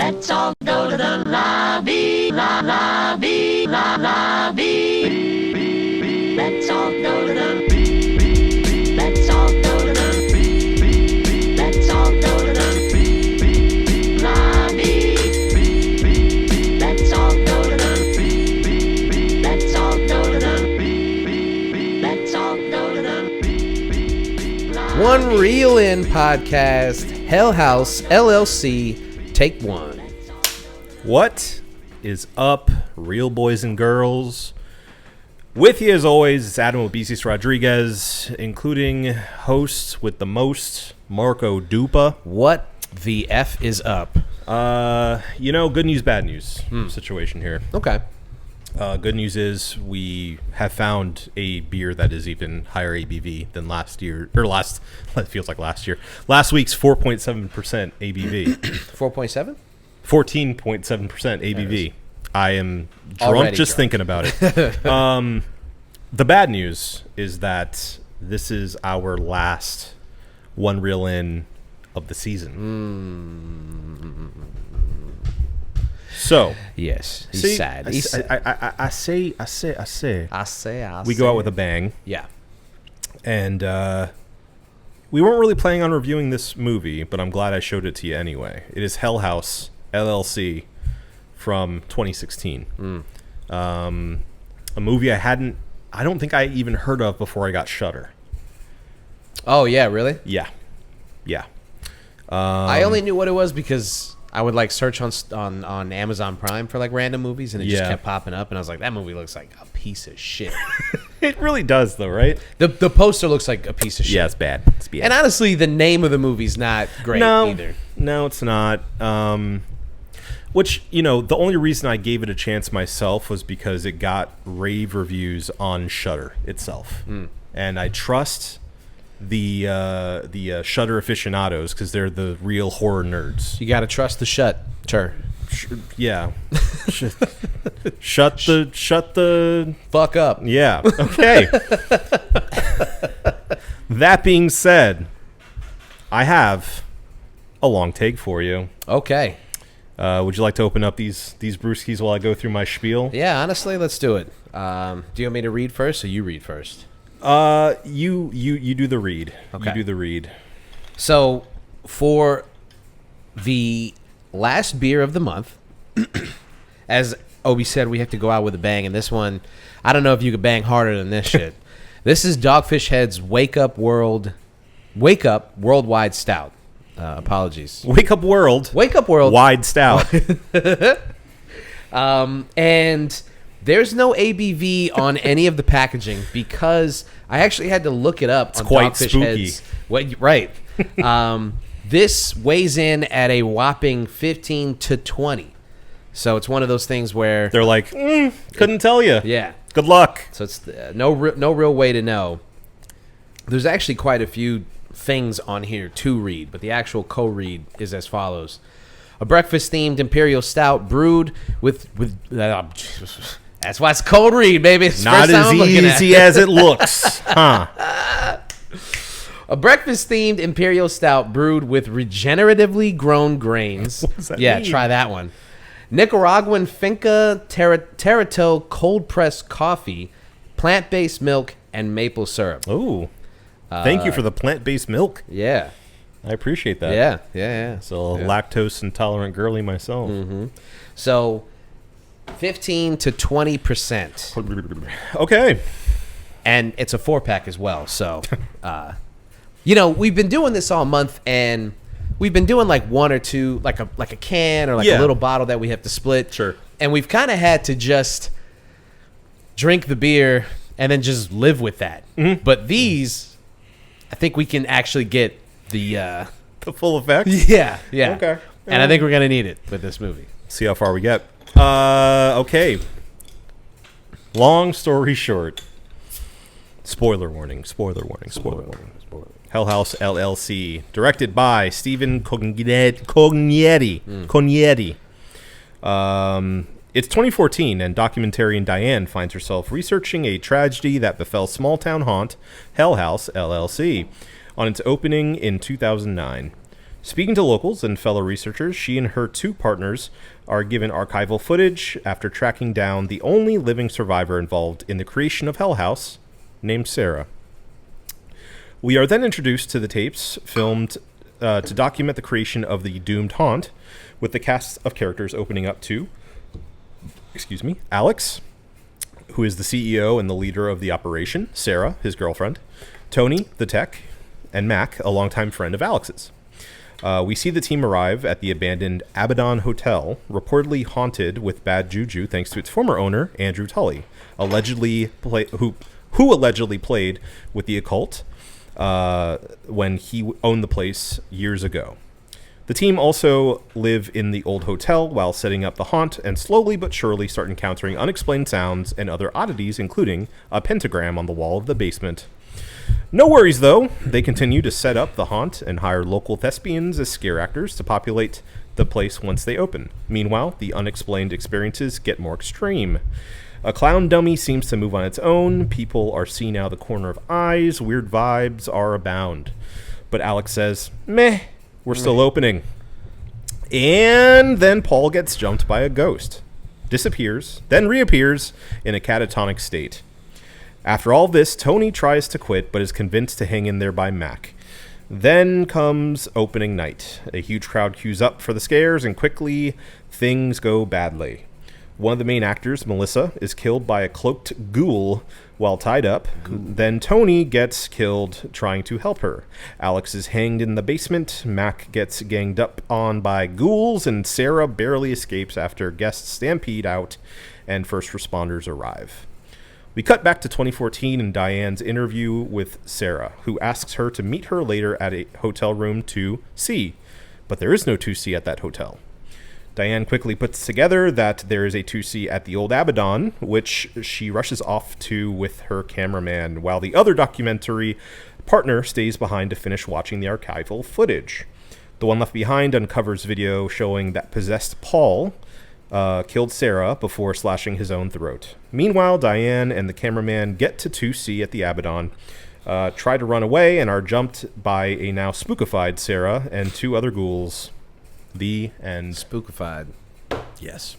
Let's all go to the lobby, lobby, lobby. Let's all go to the. Let's all go to the. Let's all go to the lobby. Let's all go to the. Let's all go to the. Let's all go to the lobby. One Reel In podcast, House LLC. Take one. What is up, real boys and girls? With you as always, it's Adam Obesis Rodriguez, including hosts with the most, Marco Dupa. What the F is up? Good news, bad news situation here. Okay. Good news is we have found a beer that is even higher ABV than last year, it feels like last year. Last week's 4.7% ABV. 4.7? 14.7% ABV. I am drunk Already just drunk. thinking about it. The bad news is that this is our last One Reel In of the season. So Yes. He's sad. I say. We go out with a bang, Yeah. and we weren't really planning on reviewing this movie, but I'm glad I showed it to you anyway. It is House LLC from 2016. A movie I don't think I even heard of before I got Shudder. Oh, yeah, really? Yeah. I only knew what it was because I would like search on Amazon Prime for like random movies, and it just Yeah. kept popping up, and I was like, that movie looks like a piece of shit. It really does, though, right? The poster looks like a piece of shit. Yeah, it's bad. It's bad. And honestly, the name of the movie's not great either. No, it's not. Which, the only reason I gave it a chance myself was because it got rave reviews on Shudder itself. And I trust the Shudder aficionados because they're the real horror nerds. You got to trust the Shudder. Yeah. Shut the... Fuck up. Yeah. Okay. That being said, I have a long take for you. Okay. Would you like to open up these brewskis while I go through my spiel? Yeah, honestly, let's do it. Do you want me to read first, or you read first? You do the read. Okay. You do the read. So, for the last beer of the month, as Obi said, we have to go out with a bang. And this one, I don't know if you could bang harder than this shit. This is Dogfish Head's Wake Up Worldwide Stout. Apologies. Wake Up World. Wide Stout. And there's no ABV on any of the packaging because I actually had to look it up. It's on quite Dogfish spooky. Head's. Right. This weighs in at a whopping 15 to 20. So it's one of those things where They're like, couldn't tell you. yeah. Good luck. So it's no real way to know. There's actually quite a few things on here to read, but the actual co-read is as follows: a breakfast-themed imperial stout brewed with that's why it's cold read, baby. It's the Not first time as I'm looking at easy as it looks, huh? A breakfast-themed imperial stout brewed with regeneratively grown grains. What does that Yeah, mean? try that one. Nicaraguan Finca Terrato cold-pressed coffee, plant-based milk, and maple syrup. Ooh. Thank you for the plant-based milk. Yeah. I appreciate that. Yeah. So Yeah. lactose intolerant girly myself. So 15 to 20%. Okay. And it's a 4-pack as well. So, we've been doing this all month, and we've been doing like one or two, like a can or like Yeah. a little bottle that we have to split. Sure. And we've kind of had to just drink the beer and then just live with that. But these, I think we can actually get the full effect. yeah. Okay. And I think we're gonna need it with this movie. See how far we get. Okay. Long story short. Spoiler warning. Hell House LLC, directed by Stephen Cognetti. It's 2014, and documentarian Diane finds herself researching a tragedy that befell small-town haunt House LLC on its opening in 2009. Speaking to locals and fellow researchers, she and her 2 partners are given archival footage after tracking down the only living survivor involved in the creation of Hell House, named Sarah. We are then introduced to the tapes filmed to document the creation of the doomed haunt, with the cast of characters opening up to, Alex, who is the CEO and the leader of the operation, Sarah, his girlfriend, Tony, the tech, and Mac, a longtime friend of Alex's. We see the team arrive at the abandoned Abaddon Hotel, reportedly haunted with bad juju thanks to its former owner, Andrew Tully, who allegedly played with the occult when he owned the place years ago. The team also live in the old hotel while setting up the haunt, and slowly but surely start encountering unexplained sounds and other oddities, including a pentagram on the wall of the basement. No worries, though. They continue to set up the haunt and hire local thespians as scare actors to populate the place once they open. Meanwhile, the unexplained experiences get more extreme. A clown dummy seems to move on its own. People are seen out of the corner of eyes. Weird vibes are abound. But Alex says, meh, we're still opening. And then Paul gets jumped by a ghost, disappears, then reappears in a catatonic state. After all this, Tony tries to quit, but is convinced to hang in there by Mac. Then comes opening night. A huge crowd queues up for the scares, and quickly things go badly. One of the main actors, Melissa, is killed by a cloaked ghoul while tied up. Then Tony gets killed trying to help her. Alex is hanged in the basement. Mac gets ganged up on by ghouls, and Sarah barely escapes after guests stampede out and first responders arrive. We cut back to 2014 and Diane's interview with Sarah, who asks her to meet her later at a hotel room 2C, but there is no 2C at that hotel. Diane quickly puts together that there is a 2C at the old Abaddon, which she rushes off to with her cameraman, while the other documentary partner stays behind to finish watching the archival footage. The one left behind uncovers video showing that possessed Paul killed Sarah before slashing his own throat. Meanwhile, Diane and the cameraman get to 2C at the Abaddon, try to run away, and are jumped by a now spookified Sarah and 2 other ghouls. The end. Spookified. Yes.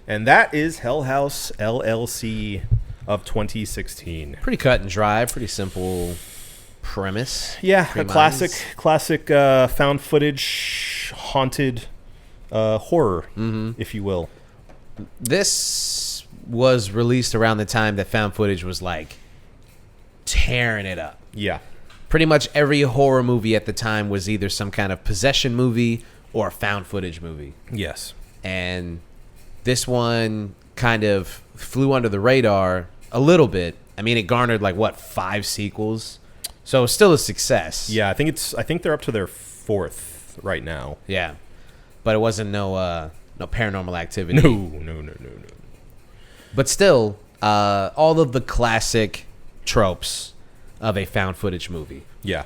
And that is Hell House LLC of 2016. Pretty cut and dry. Pretty simple premise. Yeah, a classic found footage haunted horror, if you will. This was released around the time that found footage was like tearing it up. Yeah. Pretty much every horror movie at the time was either some kind of possession movie or a found footage movie. Yes. And this one kind of flew under the radar a little bit. I mean, it garnered 5 sequels. So it's still a success. Yeah, I think they're up to their 4th right now. Yeah. But it wasn't no Paranormal Activity. No. But still, all of the classic tropes of a found footage movie. Yeah.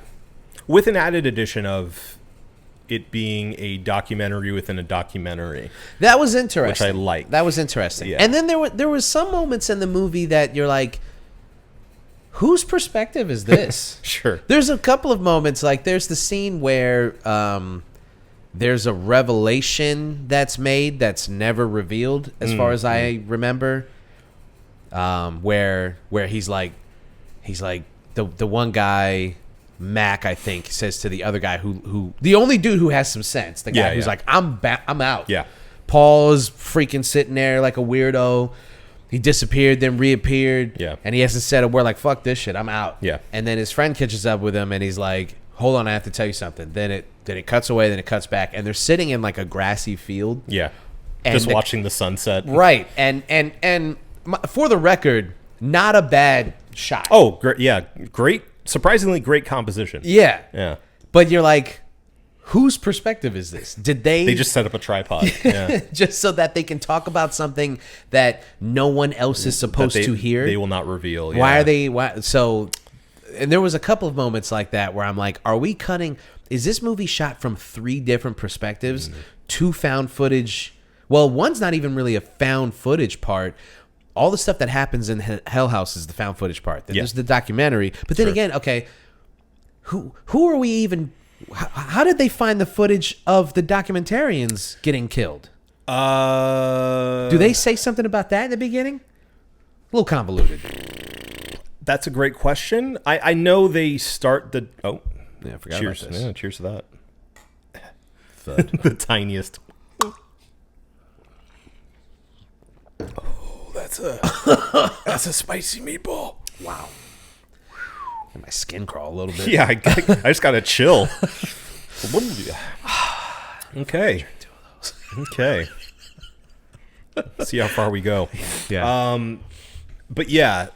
With an added addition of it being a documentary within a documentary. That was interesting. Which I like. That was interesting. Yeah. And then there was some moments in the movie that you're like, whose perspective is this? Sure. There's a couple of moments, there's the scene where there's a revelation that's made that's never revealed, as far as I remember. Where he's like the one guy, Mac, I think, says to the other guy who the only dude who has some sense, the guy who's like, I'm out. Yeah. Paul's freaking sitting there like a weirdo. He disappeared, then reappeared. Yeah. And he hasn't said a word, fuck this shit, I'm out. Yeah. And then his friend catches up with him and he's like, hold on, I have to tell you something. Then it cuts away, then it cuts back, and they're sitting in a grassy field. Yeah. And Just watching the sunset. Right. And for the record, not a bad shot. Oh, great. Yeah. Great. Surprisingly great composition. Yeah. Yeah. But you're like, whose perspective is this? Did They just set up a tripod. Yeah. just so that they can talk about something that no one else is supposed to hear? They will not reveal. Yeah. Why are they? So, and there was a couple of moments like that where I'm like, are we cutting? Is this movie shot from 3 different perspectives? 2 found footage. Well, one's not even really a found footage part. All the stuff that happens in Hell House is the found footage part. Then there's the documentary. But then again, okay, who are we even How did they find the footage of the documentarians getting killed? Do they say something about that in the beginning? A little convoluted. That's a great question. I know they start the... Oh. Yeah, I forgot cheers. about this. Yeah, cheers to that. Thud. The tiniest. Oh, that's a spicy meatball. Wow. And my skin crawl a little bit. Yeah, I just got to chill. Okay. Okay. See how far we go. Yeah. But yeah,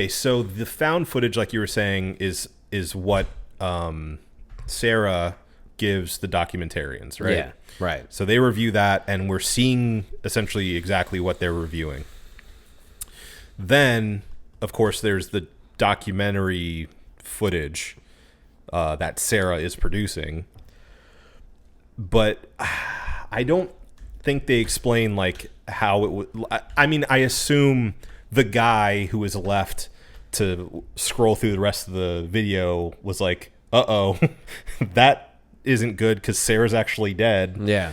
so the found footage, like you were saying, is what Sarah gives the documentarians, right? Yeah, right. So they review that, and we're seeing essentially exactly what they're reviewing. Then, of course, there's the documentary footage that Sarah is producing. But I don't think they explain, like, how it would... I mean, I assume the guy who was left to scroll through the rest of the video was like, uh-oh, that isn't good because Sarah's actually dead. Yeah.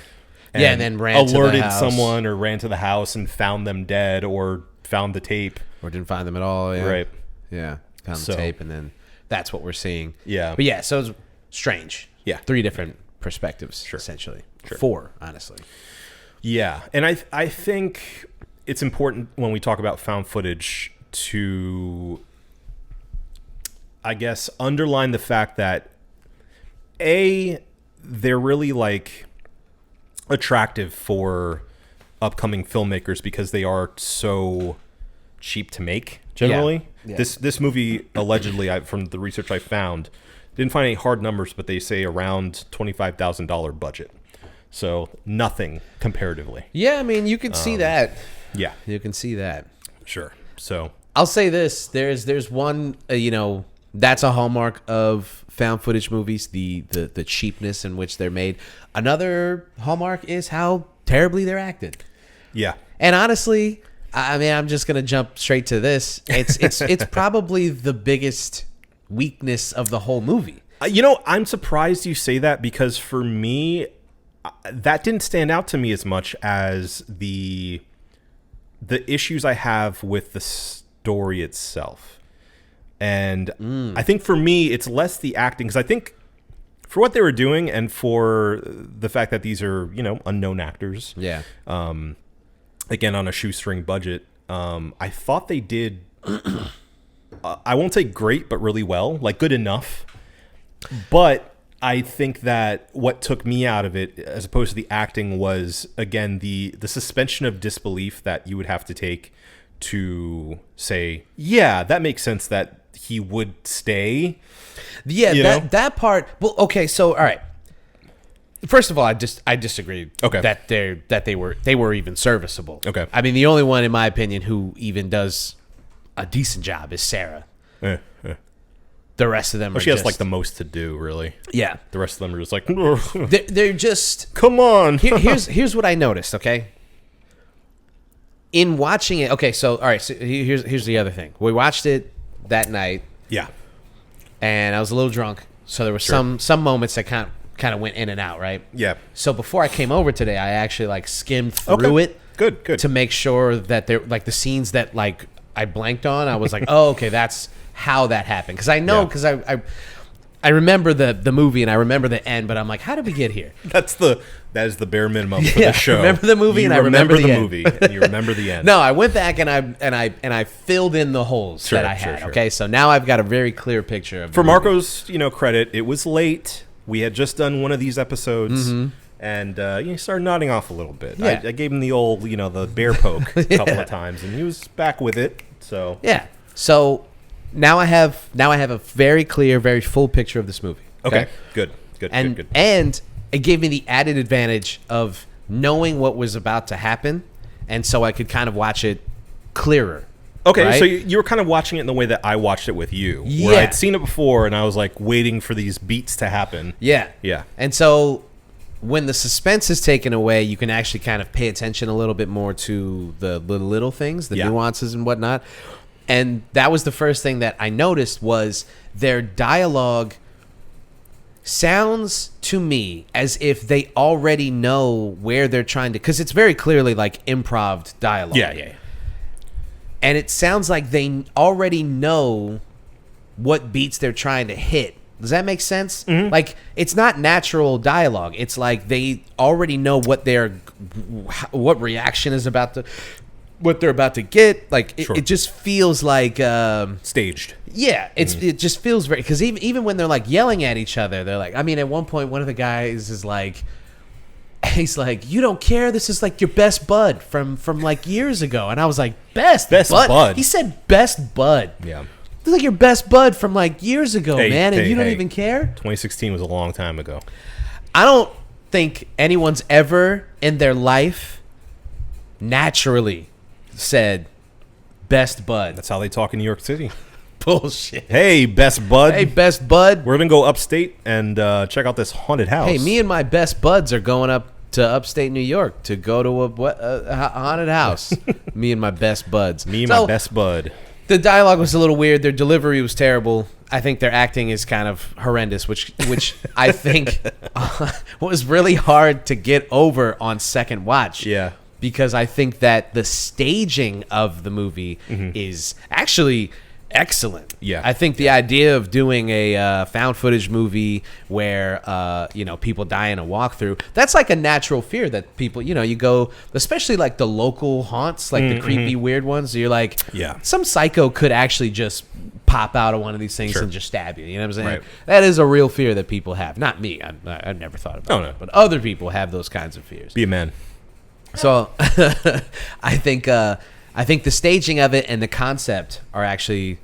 And then ran to the alerted house. someone or ran to the house and found them dead or found the tape. Or didn't find them at all. Yeah. Right. Yeah. Found the So- tape, and then that's what we're seeing. Yeah. But yeah, so it's strange. Yeah. 3 different perspectives, essentially. Sure. 4, honestly. Yeah, and I think it's important when we talk about found footage to, I guess, underline the fact that they're really like attractive for upcoming filmmakers because they are so cheap to make generally. Yeah. This movie allegedly, from the research I found, didn't find any hard numbers, but they say around $25,000 budget. So nothing comparatively. Yeah, I mean, you can see that. Yeah, You can see that. sure. So I'll say this: there's one, that's a hallmark of found footage movies, the cheapness in which they're made. Another hallmark is how terribly they're acted. yeah, And honestly, I mean, I'm just gonna jump straight to this. It's probably the biggest weakness of the whole movie. I'm surprised you say that because for me, that didn't stand out to me as much as the issues I have with the story itself. And I think for me, it's less the acting, because I think for what they were doing and for the fact that these are, unknown actors, Yeah. again, on a shoestring budget, I thought they did, I won't say great, but really well, like good enough. But I think that what took me out of it, as opposed to the acting, was, again, the suspension of disbelief that you would have to take to say, yeah, that makes sense that he would stay. Yeah, that part. Well, okay, so all right. First of all, I disagree. Okay. That they were even serviceable. Okay. I mean, the only one, in my opinion, who even does a decent job is Sarah. The rest of them Well, are she has just, like the most to do, really. Yeah. The rest of them are just like, They're just... come on. Here's what I noticed, okay? In watching it... Okay, so, all right, so here's the other thing. We watched it that night, Yeah. and I was a little drunk, so there were some moments that kind of went in and out, right? Yeah. So before I came over today, I actually like skimmed through it. Good. To make sure that they're like the scenes that like I blanked on. I was like, oh, okay, that's how that happened. Because I know, Yeah. because I remember the movie and I remember the end, but I'm like, how did we get here? That is the bare minimum for Yeah, the show. remember the movie You and I remember the end. movie and you remember the end. No, I went back and I filled in the holes Sure, that I sure, had. sure. Okay, so now I've got a very clear picture of For the movie. Marco's, credit, it was late. We had just done one of these episodes, and he started nodding off a little bit. Yeah. I gave him the old, the bear poke a couple of times, and he was back with it. So Yeah. So now I have a very clear, very full picture of this movie. okay, good. And it gave me the added advantage of knowing what was about to happen, and so I could kind of watch it clearer. Okay, right? so you were kind of watching it in the way that I watched it with you, where Yeah. I'd seen it before, and I was like waiting for these beats to happen. Yeah. Yeah. And so when the suspense is taken away, you can actually kind of pay attention a little bit more to the little things, the Yeah. nuances and whatnot. And that was the first thing that I noticed was their dialogue sounds to me as if they already know where they're trying to, because it's very clearly like improv dialogue. Yeah. And it sounds like they already know what beats they're trying to hit. Does that make sense? Mm-hmm. Like, it's not natural dialogue. It's like they already know what reaction is what they're about to get. Like, Sure. it just feels like Staged. yeah, it just feels very, because even when they're like yelling at each other, they're like, I mean, at one point, one of the guys is like, he's like, you don't care? This is like your best bud from like years ago. And I was like, best bud? He said best bud. Yeah. This is like your best bud from like years ago, man, and you don't hey. even care? 2016 was a long time ago. I don't think anyone's ever in their life naturally said best bud. That's how they talk in New York City. Bullshit. Hey, best bud. Hey, best bud. We're going to go upstate and check out this haunted house. Hey, me and my best buds are going up to upstate New York to go to a haunted house. Me and my best buds. Me and my best bud. The dialogue was a little weird. Their delivery was terrible. I think their acting is kind of horrendous, which I think was really hard to get over on second watch. Yeah. Because I think that the staging of the movie is actually excellent. Yeah. I think the idea of doing a found footage movie where people die in a walkthrough, that's like a natural fear that people, you go, especially like the local haunts, like the creepy weird ones. You're like, Yeah. some psycho could actually just pop out of one of these things Sure. and just stab you. You know what I'm saying? Right. That is a real fear that people have. Not me. I've never thought about no. it. But other people have those kinds of fears. Be a man. So I think the staging of it and the concept are actually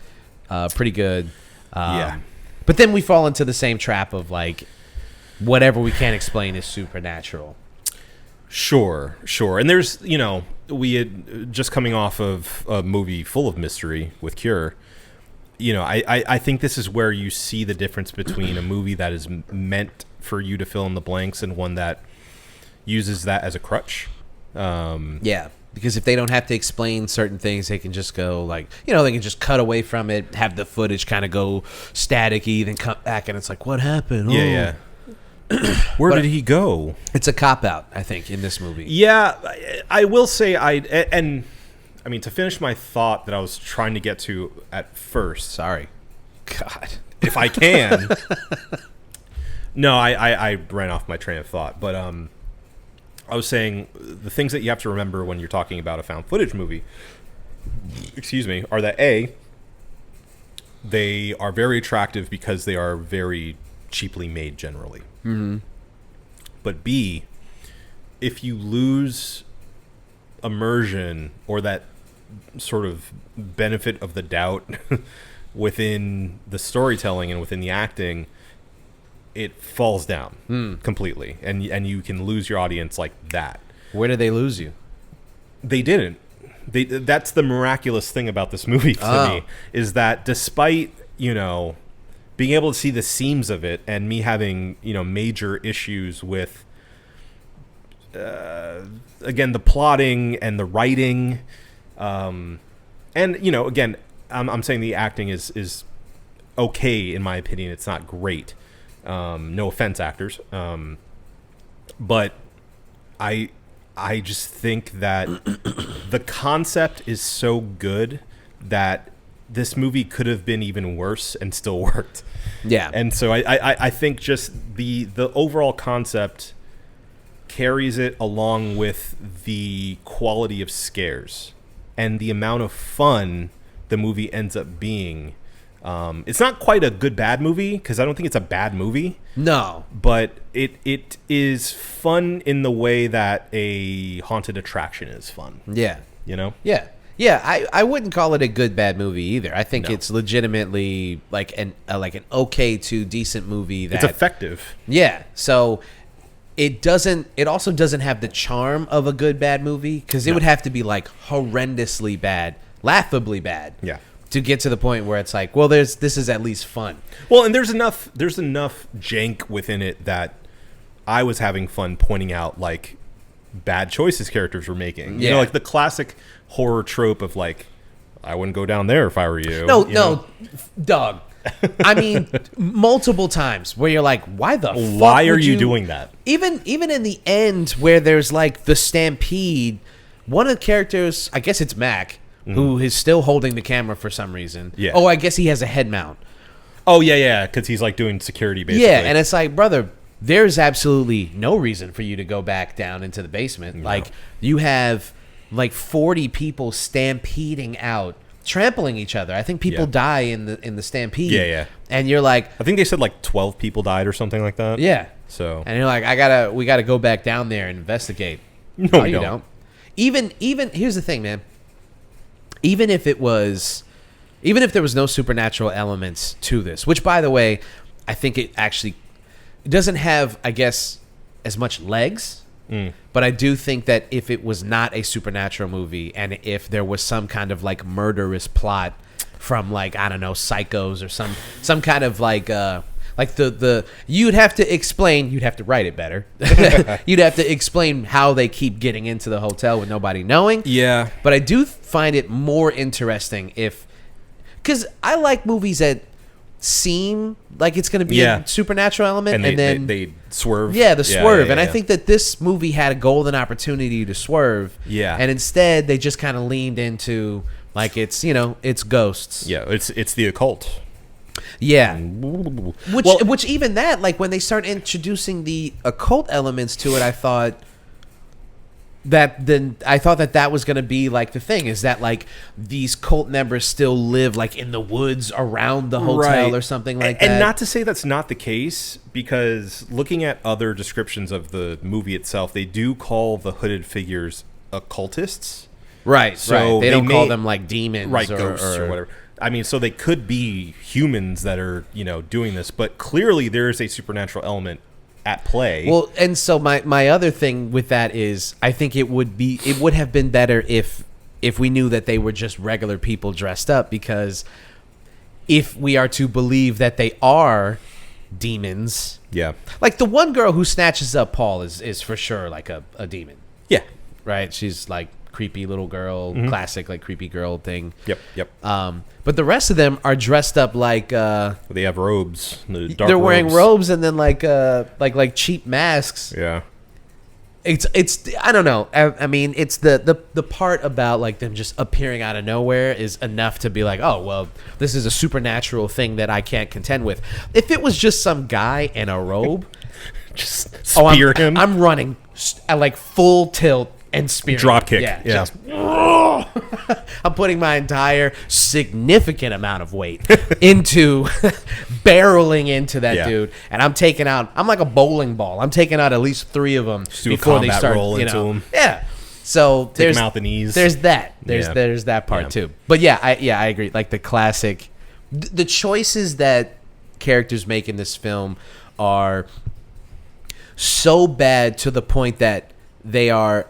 pretty good. Yeah. But then we fall into the same trap of like whatever we can't explain is supernatural. Sure. And there's, we had just coming off of a movie full of mystery with Cure. I think this is where you see the difference between a movie that is meant for you to fill in the blanks and one that uses that as a crutch. Yeah, because if they don't have to explain certain things, they can just go like, they can just cut away from it, have the footage kind of go staticky, then come back, and it's like, what happened? Yeah. Where did he go? It's a cop-out, I think, in this movie. Yeah, I will say to finish my thought that I was trying to get to at first. Sorry. God. If I can. No, I ran off my train of thought, but I was saying the things that you have to remember when you're talking about a found footage movie, are that A, they are very attractive because they are very cheaply made generally. Mm-hmm. But B, if you lose immersion or that sort of benefit of the doubt within the storytelling and within the acting, it falls down completely, and you can lose your audience like that. Where did they lose you? They didn't. That's the miraculous thing about this movie to me, is that despite being able to see the seams of it and me having major issues with again the plotting and the writing, and again I'm saying the acting is okay in my opinion. It's not great. No offense, actors. But I just think that the concept is so good that this movie could have been even worse and still worked. Yeah. And so I think just the overall concept carries it along with the quality of scares and the amount of fun the movie ends up being. It's not quite a good bad movie because I don't think it's a bad movie. No, but it is fun in the way that a haunted attraction is fun. Yeah. Yeah. I wouldn't call it a good bad movie either. I think it's legitimately like an okay to decent movie. That it's effective. Yeah. So it also doesn't have the charm of a good bad movie because it would have to be like horrendously bad, laughably bad. Yeah. To get to the point where it's like, well, this is at least fun. Well, and there's enough jank within it that I was having fun pointing out like bad choices characters were making. Yeah. Like the classic horror trope of like, I wouldn't go down there if I were you. No, dog. I mean, multiple times where you're like, why the fuck Why are would you doing that? Even in the end where there's like the stampede, one of the characters, I guess it's Mac, who is still holding the camera for some reason. Yeah. Oh, I guess he has a head mount. Oh, yeah, because he's like doing security, basically. Yeah, and it's like, brother, there's absolutely no reason for you to go back down into the basement. No. Like, you have like 40 people stampeding out, trampling each other. I think people die in the stampede. Yeah. And you're like, I think they said like 12 people died or something like that. yeah. So. And you're like, we gotta go back down there and investigate. No, you we don't. Even here's the thing, man. Even if there was no supernatural elements to this, which by the way, I think it doesn't have, I guess, as much legs. But I do think that if it was not a supernatural movie and if there was some kind of like murderous plot from like, I don't know, psychos or some kind of like you'd have to write it better. You'd have to explain how they keep getting into the hotel with nobody knowing. Yeah. But I do find it more interesting because I like movies that seem like it's going to be a supernatural element and then they swerve. Yeah, the swerve. And I yeah. think that this movie had a golden opportunity to swerve. Yeah. And instead they just kind of leaned into like it's ghosts. Yeah, it's the occult. Yeah. Which even that, like when they start introducing the occult elements to it, I thought that was going to be like the thing is that like these cult members still live like in the woods around the hotel or something like that. And not to say that's not the case, because looking at other descriptions of the movie itself, they do call the hooded figures occultists. Right. They don't call them like demons, right? Ghosts or whatever. I mean, so they could be humans that are doing this, but clearly there is a supernatural element at play. Well, and so my other thing with that is I think it would have been better if we knew that they were just regular people dressed up, because if we are to believe that they are demons, yeah, like the one girl who snatches up Paul is for sure like a demon. Yeah. Right? She's like creepy little girl, classic like creepy girl thing. Yep. But the rest of them are dressed up like they have robes. They're wearing robes and then like cheap masks. Yeah. It's I don't know. I mean, it's the part about like them just appearing out of nowhere is enough to be like, oh well, this is a supernatural thing that I can't contend with. If it was just some guy in a robe, just spear him. I'm running at like full tilt and spear. Drop kick. Yeah. Just, I'm putting my entire significant amount of weight into barreling into that dude, and I'm like a bowling ball. I'm taking out at least 3 of them before they start. Roll into them. Yeah. So Take them out the knees. There's that. There's that part too. But yeah, I agree. Like the classic, the choices that characters make in this film are so bad to the point that they are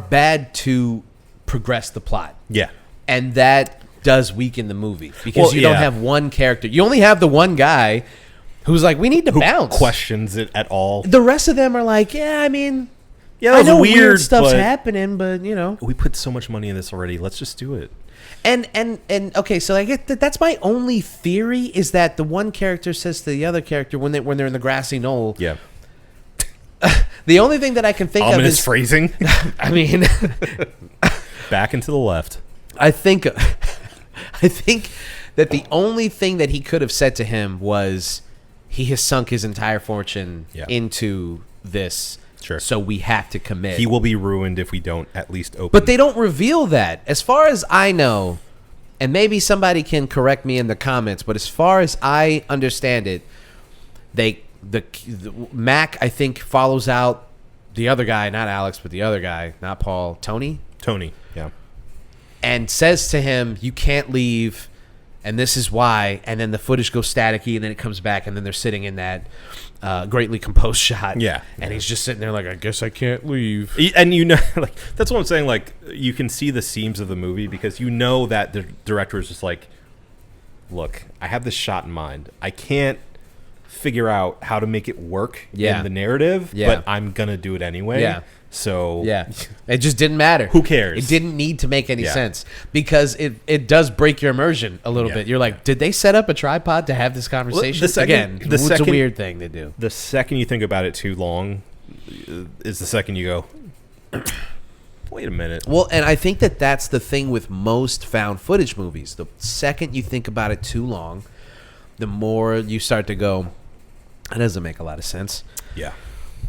bad to progress the plot. Yeah. And that does weaken the movie because you don't have one character. You only have the one guy who's like, we need to bounce. Questions it at all. The rest of them are like, yeah, I mean, yeah, I know weird stuff's happening, but we put so much money in this already. Let's just do it. And okay, so I get that's my only theory is that the one character says to the other character when they're in the grassy knoll. Yeah. The only thing that I can think of is phrasing. I mean, back and to the left. I think that the only thing that he could have said to him was he has sunk his entire fortune into this. Sure. So we have to commit. He will be ruined if we don't at least open. But they don't reveal that. As far as I know, and maybe somebody can correct me in the comments, but as far as I understand it, the Mac, I think, follows out the other guy, not Alex, but the other guy, not Paul, Tony, yeah. And says to him, you can't leave, and this is why. And then the footage goes staticky, and then it comes back, and then they're sitting in that greatly composed shot. Yeah. And he's just sitting there like, I guess I can't leave. And like that's what I'm saying. Like you can see the seams of the movie because that the director is just like, look, I have this shot in mind. I can't figure out how to make it work in the narrative, but I'm gonna do it anyway. Yeah. So Yeah. It just didn't matter. Who cares? It didn't need to make any Yeah. sense because it does break your immersion a little Yeah. bit. You're like, did they set up a tripod to have this conversation? It's a weird thing to do. The second you think about it too long is the second you go, wait a minute. Well, and I think that's the thing with most found footage movies. The second you think about it too long, the more you start to go, that doesn't make a lot of sense. Yeah.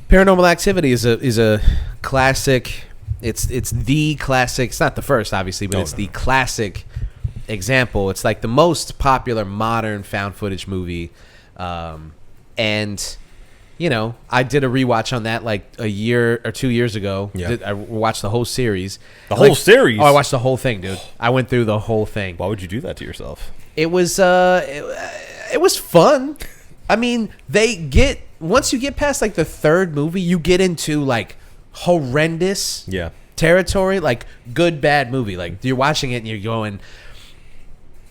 Paranormal Activity is a classic. It's the classic. It's not the first, obviously, but the classic example. It's like the most popular modern found footage movie, and you know, I did a rewatch on that like a year or 2 years ago. Yeah. I watched the whole series. Whole series? Oh, I watched the whole thing, dude. I went through the whole thing. Why would you do that to yourself? It was it was fun. I mean, once you get past like the third movie, you get into like horrendous territory, like good bad movie. Like you're watching it and you're going,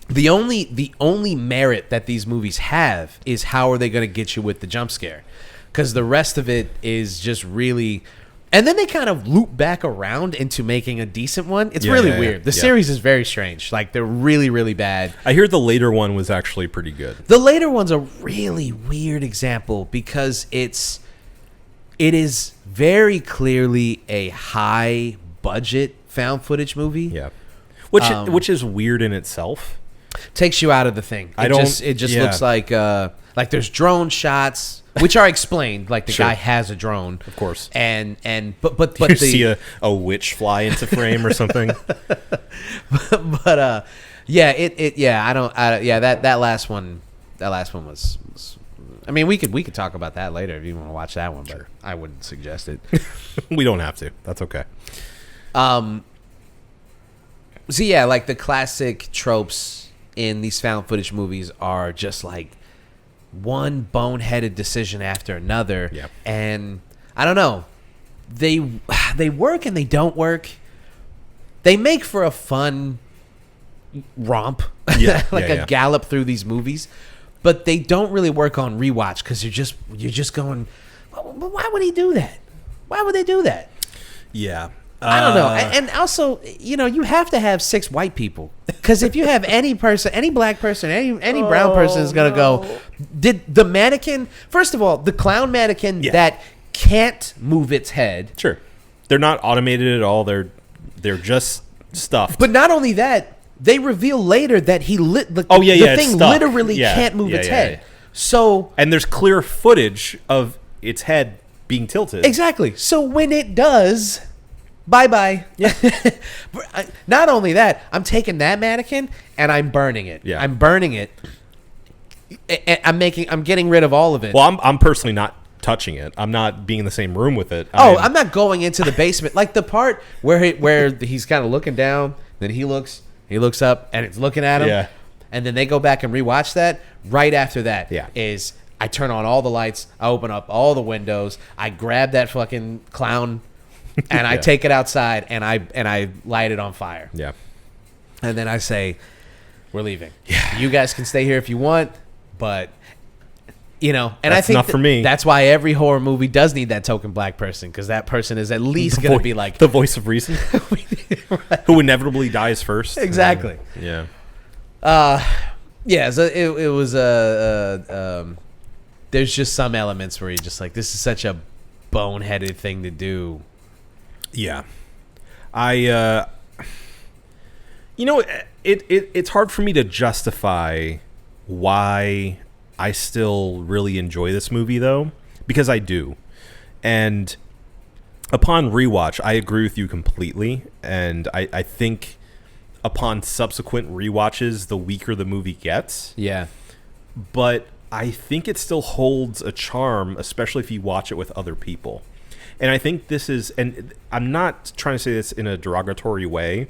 the only merit that these movies have is how are they going to get you with the jump scare, because the rest of it is just really. And then they kind of loop back around into making a decent one. It's really weird. The series is very strange. Like, they're really, really bad. I hear the later one was actually pretty good. The later one's a really weird example because it is very clearly a high-budget found footage movie. Yeah. Which is weird in itself. Takes you out of the thing. It just looks like there's drone shots, which are explained. Like the guy has a drone, of course, but you see a witch fly into frame or something. That last one was. I mean, we could talk about that later if you want to watch that one, but I wouldn't suggest it. We don't have to. That's okay. So yeah, like the classic tropes in these found footage movies are just like one boneheaded decision after another. Yeah. And I don't know, they work and they don't work. They make for a fun romp, a gallop through these movies, but they don't really work on rewatch because you're just going, well, why would he do that? Why would they do that? Yeah. I don't know. And also, you know, you have to have 6 white people, because if you have any person, any black person, any brown person is going to go, did the mannequin, first of all, the clown mannequin that can't move its head. Sure. They're not automated at all. They're just stuffed. But not only that, they reveal later that the thing literally can't move its head. Yeah. So, and there's clear footage of its head being tilted. Exactly. So when it does, bye-bye. Yeah. Not only that, I'm taking that mannequin and I'm burning it. Yeah. I'm burning it. I'm getting rid of all of it. Well, I'm personally not touching it. I'm not being in the same room with it. I'm not going into the basement. Like the part where he's kind of looking down, then he looks up and it's looking at him. Yeah. And then they go back and rewatch that. Right after that is I turn on all the lights, I open up all the windows, I grab that fucking clown and I take it outside and I light it on fire. Yeah. And then I say, we're leaving. Yeah. You guys can stay here if you want, but you know, and that's I think enough for me. That's why every horror movie does need that token black person, because that person is at least going to be like the voice of reason, right. Who inevitably dies first. Exactly. Yeah. So it was there's just some elements where you're just like, this is such a boneheaded thing to do. Yeah. It's hard for me to justify why I still really enjoy this movie, though, because I do. And upon rewatch, I agree with you completely. And I think upon subsequent rewatches, the weaker the movie gets. Yeah. But I think it still holds a charm, especially if you watch it with other people. And I think this is, and I'm not trying to say this in a derogatory way,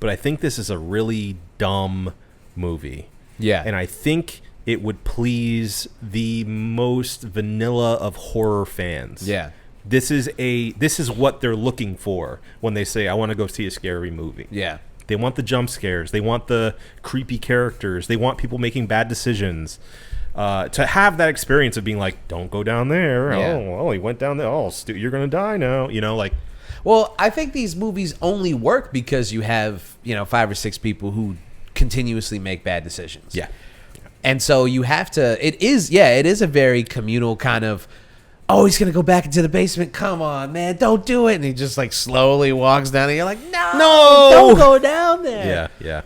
but I think this is a really dumb movie. Yeah. And I think it would please the most vanilla of horror fans. Yeah. This is what they're looking for when they say, I want to go see a scary movie. Yeah. They want the jump scares. They want the creepy characters. They want people making bad decisions. To have that experience of being like, don't go down there. Yeah. Oh, he went down there. Oh, you're going to die now. You know, like. Well, I think these movies only work because you have, 5 or 6 people who continuously make bad decisions. Yeah. And so you have to, it is a very communal kind of, oh, he's going to go back into the basement. Come on, man, don't do it. And he just like slowly walks down and you're like, no, don't go down there. Yeah.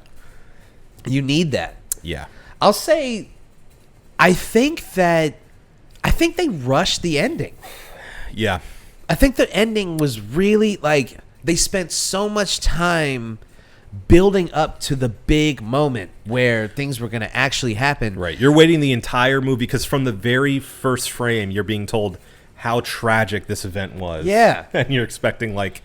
You need that. Yeah. I'll say, I think they rushed the ending. Yeah. I think the ending was really like, they spent so much time building up to the big moment where things were going to actually happen. Right. You're waiting the entire movie because from the very first frame, you're being told how tragic this event was. Yeah. And you're expecting like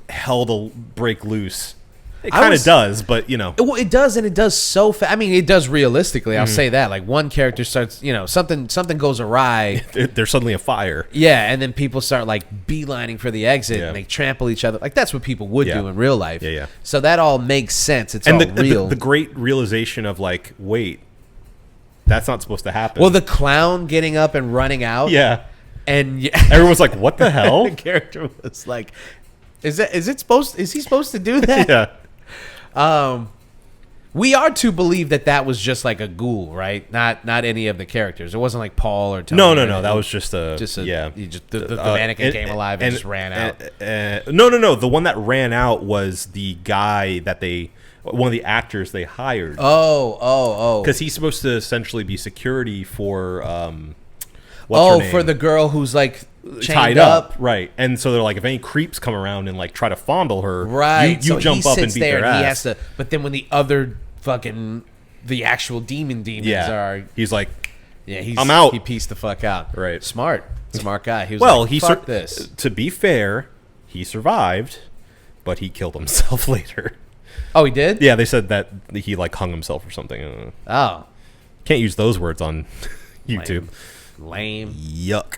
hell to break loose. It kind of does, but Well, it does, and it does so fast. I mean, it does realistically. I'll say that. Like one character starts, something goes awry. There's suddenly a fire. Yeah, and then people start like beelining for the exit, Yeah. and they trample each other. Like that's what people would do in real life. Yeah. So that all makes sense. It's And all real. the great realization of like, wait, that's not supposed to happen. Well, the clown getting up and running out. yeah. And Everyone's like, what the hell? the character was like, is he supposed to do that? Yeah. We are to believe that was just like a ghoul, right? Not any of the characters. It wasn't like Paul or Tony. No. That was just a yeah. The mannequin came alive and just ran out. No. The one that ran out was the guy that one of the actors they hired. Oh. Because he's supposed to essentially be security for what's her name? For the girl who's like tied up, right? And so they're like, if any creeps come around and like try to fondle her, right? you So jump he up and sits beat there their and ass. he has to. But then when the other the actual demons are, he's like, I'm out. He pieced the fuck out. Right. Smart guy. He was well, like, fuck this. To be fair, he survived, but he killed himself later. Oh, he did? Yeah, they said that he like hung himself or something. I don't know. Oh, Can't use those words on YouTube. lame. Yuck.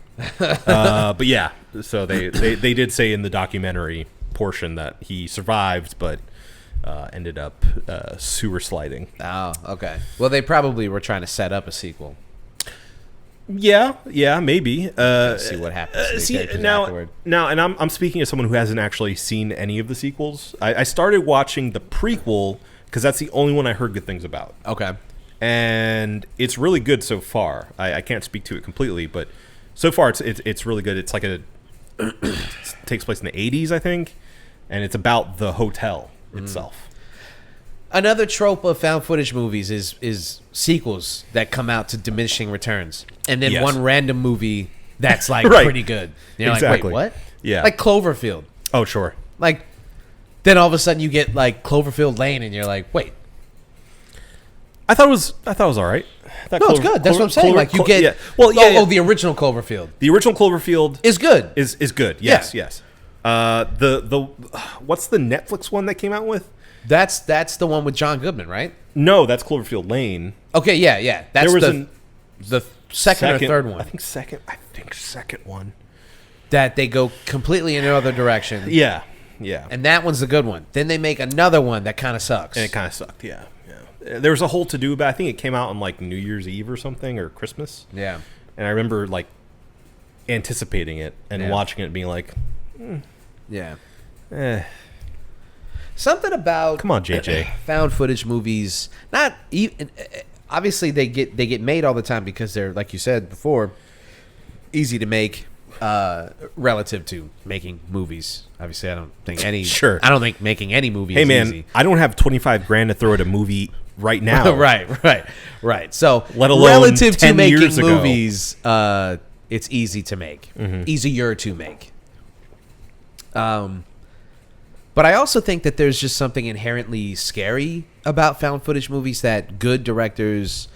But yeah, so they did say in the documentary portion that he survived, but ended up sewer sliding. Oh, okay. Well, they probably were trying to set up a sequel. Yeah, maybe. See what happens to the characters afterward. Now, and I'm speaking as someone who hasn't actually seen any of the sequels. I started watching the prequel because that's the only one I heard good things about. Okay. And it's really good so far. I can't speak to it completely, but so far it's really good. It's like it takes place in the 80s, I think, and it's about the hotel itself. Another trope of found footage movies is sequels that come out to diminishing returns, and then Yes. one random movie that's like Right. pretty good. You're Exactly. like, wait, what? Yeah. Like Cloverfield. Oh, sure. Like, then all of a sudden you get like Cloverfield Lane, and you're like, wait. I thought it was all right. No, it's good. That's what I'm saying. Like you get, yeah. Well, yeah. the original Cloverfield The original Cloverfield is good. is good. Yes, Yeah. yes. The what's the Netflix one that came out with? That's the one with John Goodman, right? No, that's Cloverfield Lane. Okay, yeah. That's There was the second or third one. I think second one. That they go completely in another direction. Yeah. And that one's the good one. Then they make another one that kind of sucks. And it kind of sucked. Yeah. There was a whole to do about. I think it came out on like New Year's Eve or something, or Christmas. Yeah. And I remember like anticipating it and watching it, and being like, Yeah. eh. Something about Come on, JJ. found footage movies. Not even obviously they get made all the time because they're, like you said before, easy to make relative to making movies. Obviously, I don't think Sure. I don't think making any movie Hey is man, easy. I don't have $25,000 to throw at a movie right now. right. So, Let alone relative to 10 making years ago. movies, it's easy to make, easier to make. But I also think that there's just something inherently scary about found footage movies that good directors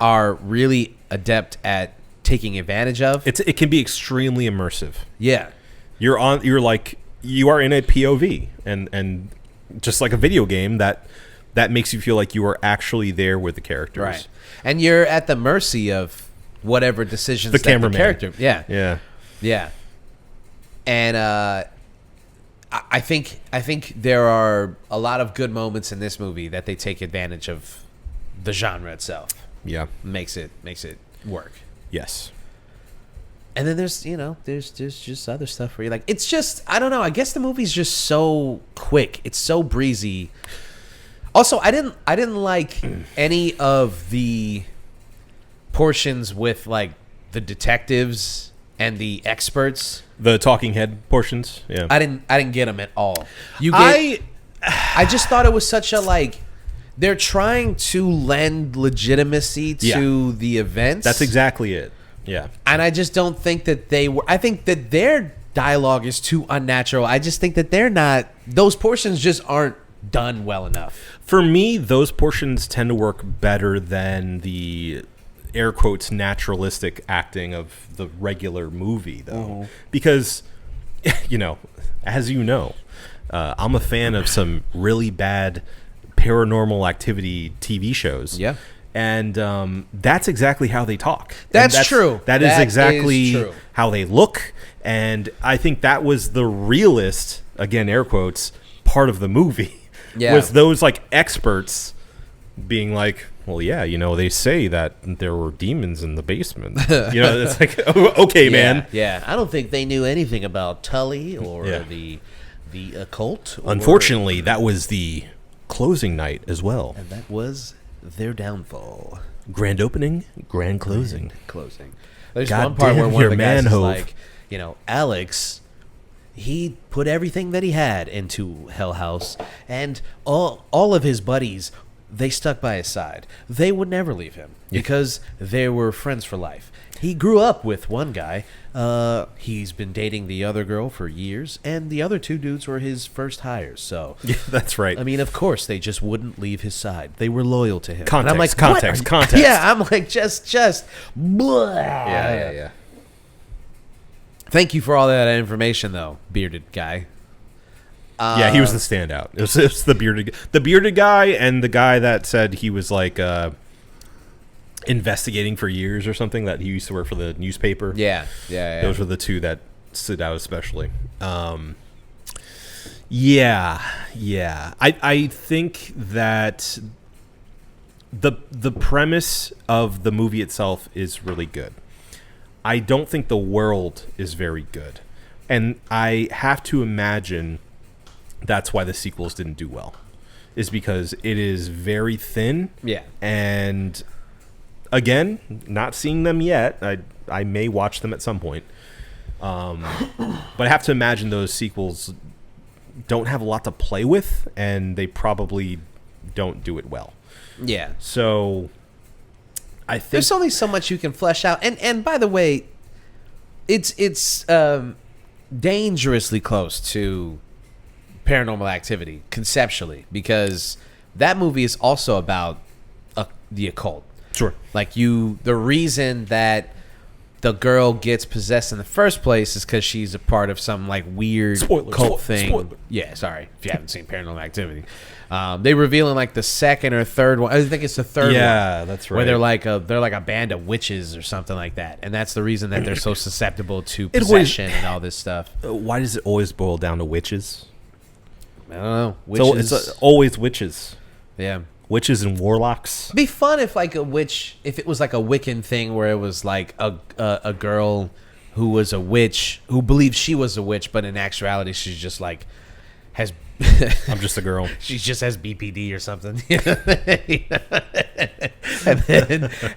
are really adept at taking advantage of. It can be extremely immersive. Yeah. You are in a POV and just like a video game that makes you feel like you are actually there with the characters. Right. And you're at the mercy of whatever decisions The that cameraman. the character. Yeah. Yeah. And I think there are a lot of good moments in this movie that they take advantage of the genre itself. Yeah. Makes it work. Yes. And then there's just other stuff where you're like, it's just, I don't know. I guess the movie's just so quick. It's so breezy. Also, I didn't like any of the portions with like the detectives and the experts. The talking head portions. Yeah. I didn't get them at all. I just thought it was such a like, they're trying to lend legitimacy to the events. That's exactly it. Yeah. And I just don't think that they were. I think that their dialogue is too unnatural. I just think that they're not. Those portions just aren't done well enough. For me, those portions tend to work better than the air quotes naturalistic acting of the regular movie, though, because as you know, I'm a fan of some really bad paranormal activity TV shows. Yeah. And that's exactly how they talk. That's true. That is exactly how they look. And I think that was the realest, again, air quotes, part of the movie. Yeah. Was those like experts being like, well, yeah, they say that there were demons in the basement. It's like, okay, man. Yeah. I don't think they knew anything about Tully or the occult. Unfortunately, that was the closing night as well. And that was their downfall. Grand opening, grand closing. There's God one part where damn one of the your guys is manhove. like, Alex, he put everything that he had into Hell House, and all of his buddies, they stuck by his side. They would never leave him because they were friends for life. He grew up with one guy. He's been dating the other girl for years, and the other two dudes were his first hires. So Yeah, that's right. I mean, of course, they just wouldn't leave his side. They were loyal to him. Context, and I'm like, context, what? context. Yeah, I'm like, just blah. Yeah. Thank you for all that information, though, bearded guy. Yeah, he was the standout. It was the bearded guy, and the guy that said he was like investigating for years or something, that he used to work for the newspaper. Yeah. Those were the two that stood out especially. Yeah. I think that the premise of the movie itself is really good. I don't think the world is very good. And I have to imagine that's why the sequels didn't do well, is because it is very thin. Yeah. And again, not seeing them yet. I may watch them at some point. But I have to imagine those sequels don't have a lot to play with, and they probably don't do it well. Yeah. So I think There's only so much you can flesh out. And by the way, it's dangerously close to Paranormal Activity conceptually, because that movie is also about the occult. Sure. Like the reason that the girl gets possessed in the first place is because she's a part of some like weird cult thing. Spoiler. Yeah, sorry if you haven't seen Paranormal Activity. They reveal in like the second or third one. I think it's the third one. Yeah, that's right. Where they're like a band of witches or something like that, and that's the reason that they're so susceptible to possession and all this stuff. Why does it always boil down to witches? I don't know. So Witches. it's always witches. Yeah. Witches and warlocks. It'd be fun if like if it was like a Wiccan thing where it was like a girl who was a witch who believed she was a witch, but in actuality she's just like has I'm just a girl. she just has BPD or something.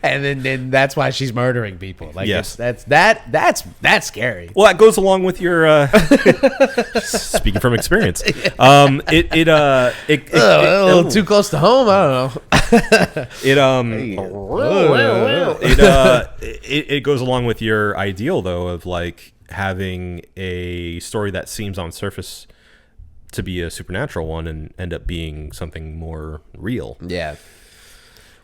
and then that's why she's murdering people. Like Yes. that's scary. Well, that goes along with your speaking from experience. A little too close to home. I don't know. It goes along with your ideal though of like having a story that seems on surface to be a supernatural one and end up being something more real. Yeah.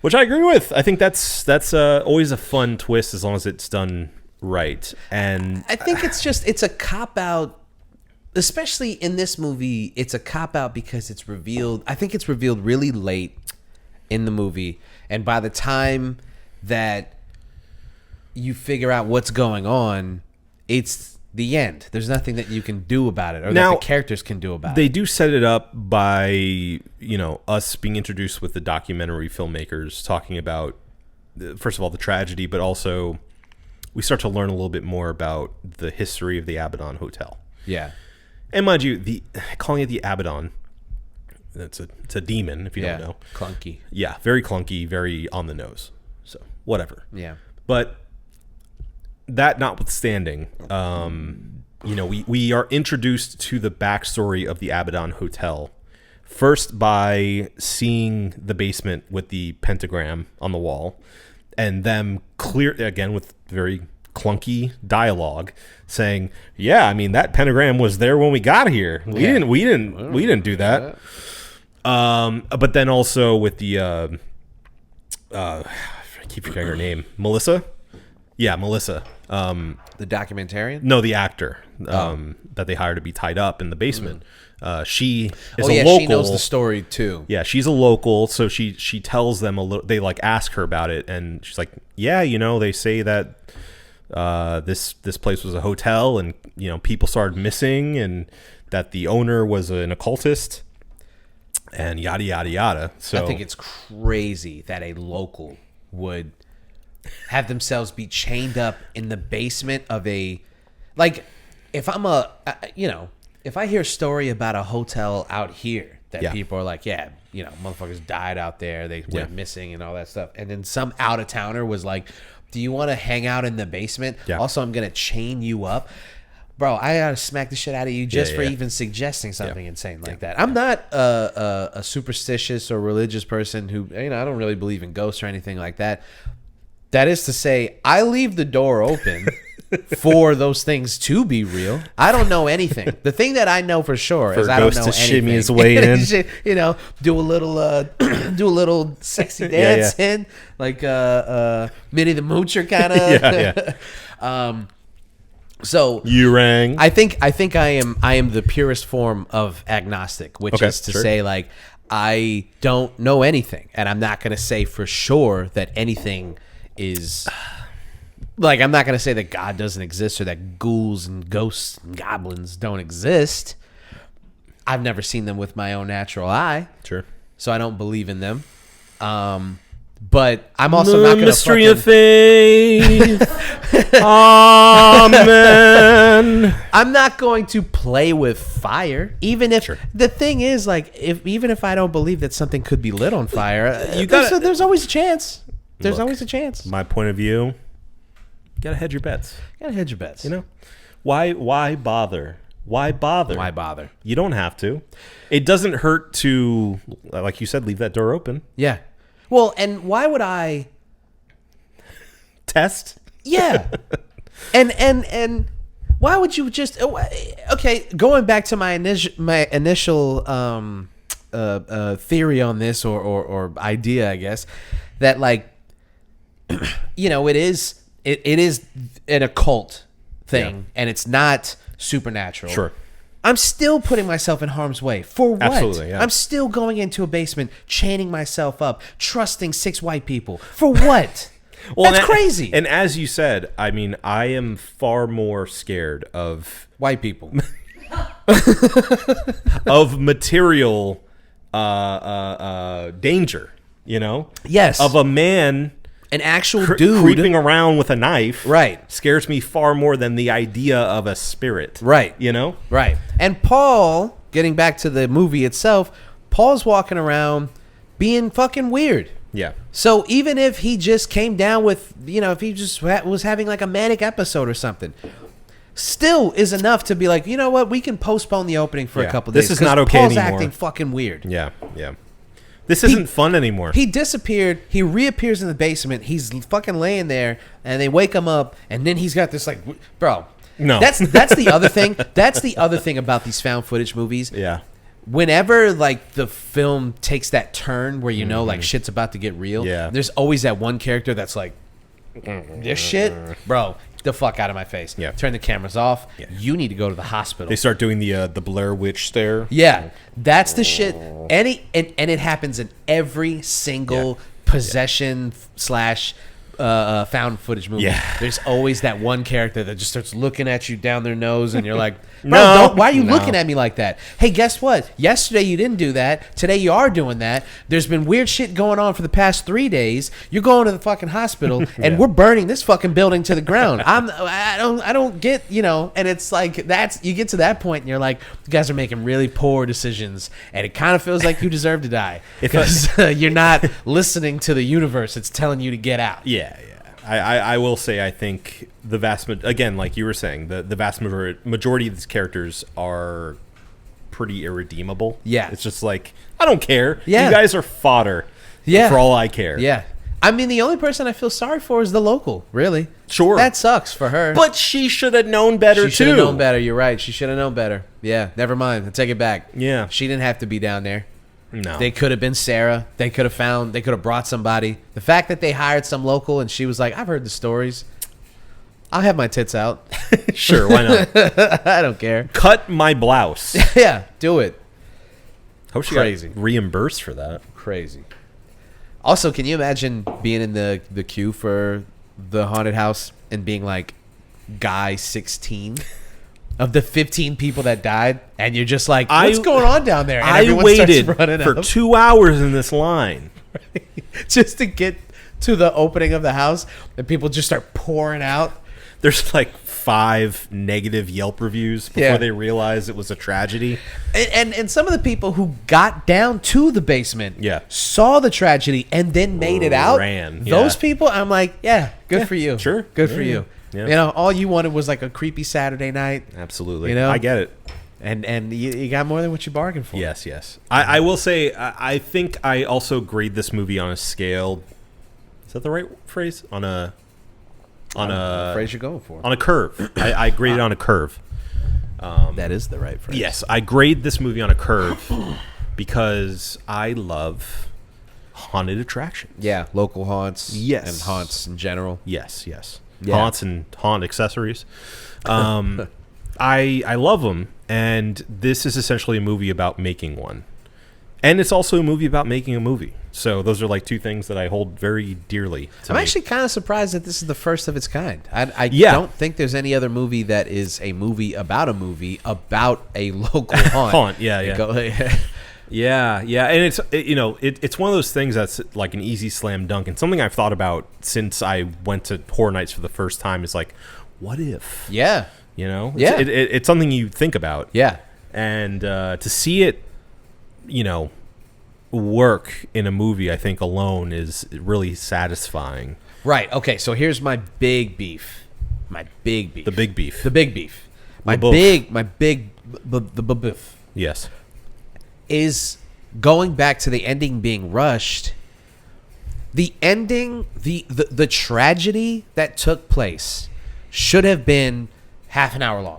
Which I agree with. I think that's always a fun twist as long as it's done right. And I think it's a cop out, especially in this movie. It's a cop out because it's revealed. I think it's revealed really late in the movie, and by the time that you figure out what's going on, it's the end. There's nothing that you can do about it, or Now, that the characters can do about they it. do set it up by, us being introduced with the documentary filmmakers talking about, first of all, the tragedy, but also we start to learn a little bit more about the history of the Abaddon Hotel. Yeah. And mind you, calling it the Abaddon, it's a demon, if you don't know. Clunky. Yeah, very clunky, very on the nose. So, whatever. Yeah. But that notwithstanding, we are introduced to the backstory of the Abaddon Hotel first by seeing the basement with the pentagram on the wall, and them clear again with very clunky dialogue saying, "Yeah, I mean that pentagram was there when we got here. We didn't do that." But then also with the I keep forgetting her name, Melissa. Yeah, Melissa. The documentarian? No, the actor that they hired to be tied up in the basement. She is a local. She knows the story too. Yeah, she's a local, so she tells them a little. They like ask her about it, and she's like, "Yeah, they say that this place was a hotel, and people started missing, and that the owner was an occultist, and yada yada yada." So I think it's crazy that a local would have themselves be chained up in the basement of a, like, if I'm if I hear a story about a hotel out here that people are like, motherfuckers died out there, they went missing and all that stuff, and then some out of towner was like, do you want to hang out in the basement? Yeah. Also, I'm gonna chain you up. Bro, I gotta smack the shit out of you just for even suggesting something insane like that. I'm not a superstitious or religious person who, I don't really believe in ghosts or anything like that. That is to say, I leave the door open for those things to be real. I don't know anything. The thing that I know for sure is I don't know anything. Shimmy his way in. Do a little sexy dance in, like Minnie the Moocher kind of. So you rang. I think I am the purest form of agnostic, which is to say, like, I don't know anything, and I'm not going to say for sure that anything is, like, I'm not going to say that God doesn't exist or that ghouls and ghosts and goblins don't exist. I've never seen them with my own natural eye. Sure. So I don't believe in them. But I'm also not going to mystery of faith. Amen. I'm not going to play with fire, even if the thing is, like, even if I don't believe that something could be lit on fire, there's always a chance. There's always a chance. My point of view, you gotta hedge your bets. Why bother? Why bother? Why bother? You don't have to. It doesn't hurt to, like you said, leave that door open. Yeah. Well, and why would I test? Yeah. and why would you just, okay, going back to my initial theory on this or idea, I guess, that, like, it is an occult thing, and it's not supernatural. Sure. I'm still putting myself in harm's way. For what? Absolutely, yeah. I'm still going into a basement, chaining myself up, trusting 6 white people. For what? Well, that's crazy. And as you said, I mean, I am far more scared of white people. of material danger, Yes. Of a man, an actual dude creeping around with a knife, right, scares me far more than the idea of a spirit, right? Right. And Paul, getting back to the movie itself, Paul's walking around being fucking weird. Yeah. So even if he just came down with, if he just was having like a manic episode or something, still is enough to be like, you know what, we can postpone the opening for a couple days. This is not okay Paul's anymore. acting fucking weird. Yeah. This isn't fun anymore. He disappeared. He reappears in the basement. He's fucking laying there, and they wake him up, and then he's got this, like, bro. No. That's the other thing. That's the other thing about these found footage movies. Yeah. Whenever, like, the film takes that turn where like shit's about to get real, there's always that one character that's like, this shit, bro, the fuck out of my face. Yeah. Turn the cameras off. Yeah. You need to go to the hospital. They start doing the Blair Witch stare. Yeah, that's the shit. And it happens in every single possession / found footage movie, Yeah. there's always that one character that just starts looking at you down their nose, and you're like, bro, No. why are you No. looking at me like that? Hey, guess what? Yesterday you didn't do that. Today you are doing that. There's been weird shit going on for the past 3 days. You're going to the fucking hospital, and we're burning this fucking building to the ground. I don't get, and it's like you get to that point, and you're like, you guys are making really poor decisions, and it kind of feels like you deserve to die because you're not listening to the universe. It's telling you to get out. Yeah. I will say, I think the again, like you were saying, the vast majority of these characters are pretty irredeemable. Yeah. It's just like, I don't care. Yeah. You guys are fodder. Yeah. For all I care. Yeah. I mean, the only person I feel sorry for is the local, really. Sure. That sucks for her. But she should have known better, She should have too. known better. You're right. She should have known better. Yeah, never mind. I take it back. Yeah. She didn't have to be down there. No. They could have been Sarah. They could have brought somebody. The fact that they hired some local and she was like, I've heard the stories. I'll have my tits out. Sure, why not? I don't care. Cut my blouse. Yeah, do it. Hope she Crazy. got reimbursed for that. Crazy. Also, can you imagine being in the queue for the haunted house and being like guy 16 of the 15 people that died, and you're just like, what's going on down there? And I everyone waited starts running for up 2 hours in this line. just to get to the opening of the house, and people just start pouring out. There's like 5 negative Yelp reviews before Yeah. they realized it was a tragedy. And some of the people who got down to the basement saw the tragedy and then made it out. Ran, Those yeah. people, I'm like, good for you. Sure. Good Yeah, for you. yeah. All you wanted was like a creepy Saturday night. Absolutely. You know? I get it. And you got more than what you bargained for. Yes. I will say, I think I also grade this movie on a scale. Is that the right phrase? On a phrase you're going for. On a curve. I grade it on a curve. That is the right phrase. Yes, I grade this movie on a curve because I love haunted attractions. Yeah, local haunts. Yes. And haunts in general. Yes. Yeah. Haunts and haunt accessories. I love them, and this is essentially a movie about making one. And it's also a movie about making a movie. So those are like 2 things that I hold very dearly to I'm me. actually kind of surprised that this is the first of its kind. I Yeah. don't think there's any other movie that is a movie about a local haunt. Haunt, yeah. Yeah, and it's one of those things that's like an easy slam dunk, and something I've thought about since I went to horror nights for the first time is like, what if? Yeah. Yeah. It's something you think about. Yeah. And to see it, work in a movie, I think alone is really satisfying. Right. Okay. So here's my big beef. The big beef. The big beef. My big beef Yes. is going back to the ending being rushed. The ending, the tragedy that took place should have been half an hour long.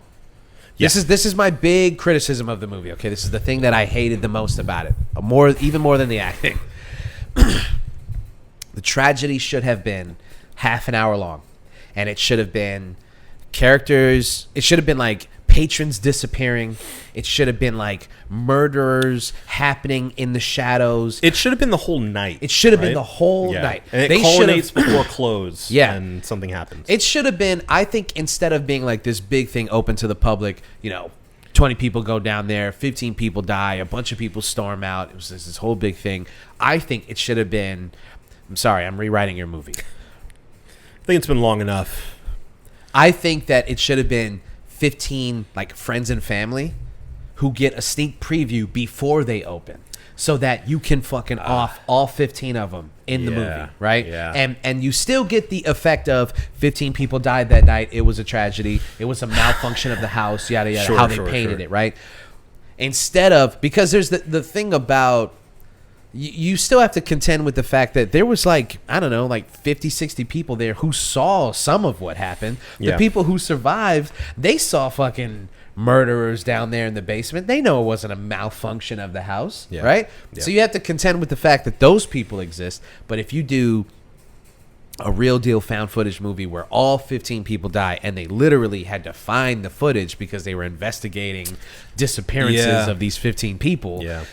Yes. This is my big criticism of the movie. Okay, this is the thing that I hated the most about it, even more than the acting. The tragedy should have been half an hour long, and it should have been characters. It should have been like patrons disappearing. It should have been like murderers happening in the shadows. It should have been the whole night. It should have been the whole night. And it culminates before close. Yeah. And something happens. It should have been, I think, instead of being like this big thing open to the public, 20 people go down there, 15 people die, a bunch of people storm out. It was this whole big thing. I think it should have been, I'm sorry, I'm rewriting your movie. I think it's been long enough. I think that it should have been 15 like friends and family who get a sneak preview before they open, so that you can fucking off all 15 of them in the movie, right? Yeah. And you still get the effect of 15 people died that night. It was a tragedy. It was a malfunction of the house, yada yada. Sure, how they sure, painted sure. it, right? Instead of, because there's the thing about, you still have to contend with the fact that there was like, I don't know, like 50, 60 people there who saw some of what happened. The Yeah. people who survived, they saw fucking murderers down there in the basement. They know it wasn't a malfunction of the house, Yeah. right? Yeah. So you have to contend with the fact that those people exist. But if you do a real deal found footage movie where all 15 people die and they literally had to find the footage because they were investigating disappearances Yeah. of these 15 people. Yeah.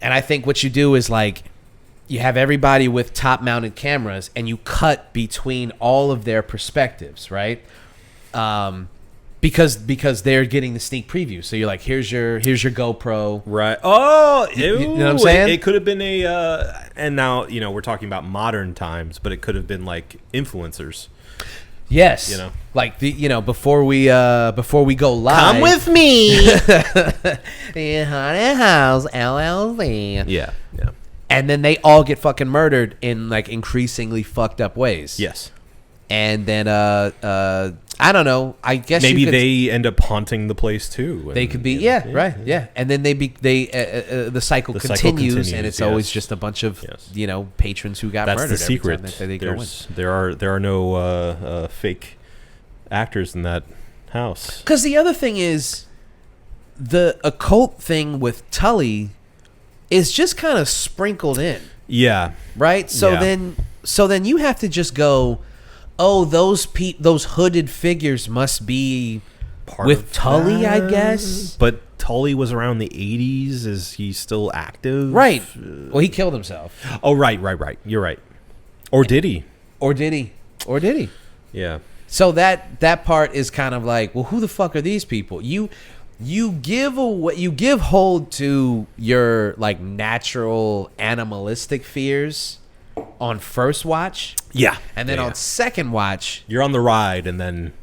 And I think what you do is like, you have everybody with top-mounted cameras, and you cut between all of their perspectives, right? Because they're getting the sneak preview. So you're like, here's your GoPro. Right. Oh, you know what I'm saying? It could have been and now, we're talking about modern times, but it could have been like influencers. Yes. Like before we go live. Come with me. The Haunted House LLC. Yeah. And then they all get fucking murdered in like increasingly fucked up ways. Yes. And then I don't know. I guess maybe they end up haunting the place too. They could be, right. And then the cycle continues, and it's always just a bunch of patrons who got murdered. That's the secret. Every time they go in. There are no fake actors in that house. Because the other thing is, the occult thing with Tully is just kind of sprinkled in. Yeah. Right. So then you have to just go, oh, those hooded figures must be part with of Tully, that. I guess. But Tully was around the 80s. Is he still active? Right. Well, he killed himself. Oh, right. You're right. Or did he? Or did he? Yeah. So that part is kind of like, well, who the fuck are these people? You give hold to your like natural animalistic fears on first watch. Yeah. And then on second watch, you're on the ride, and then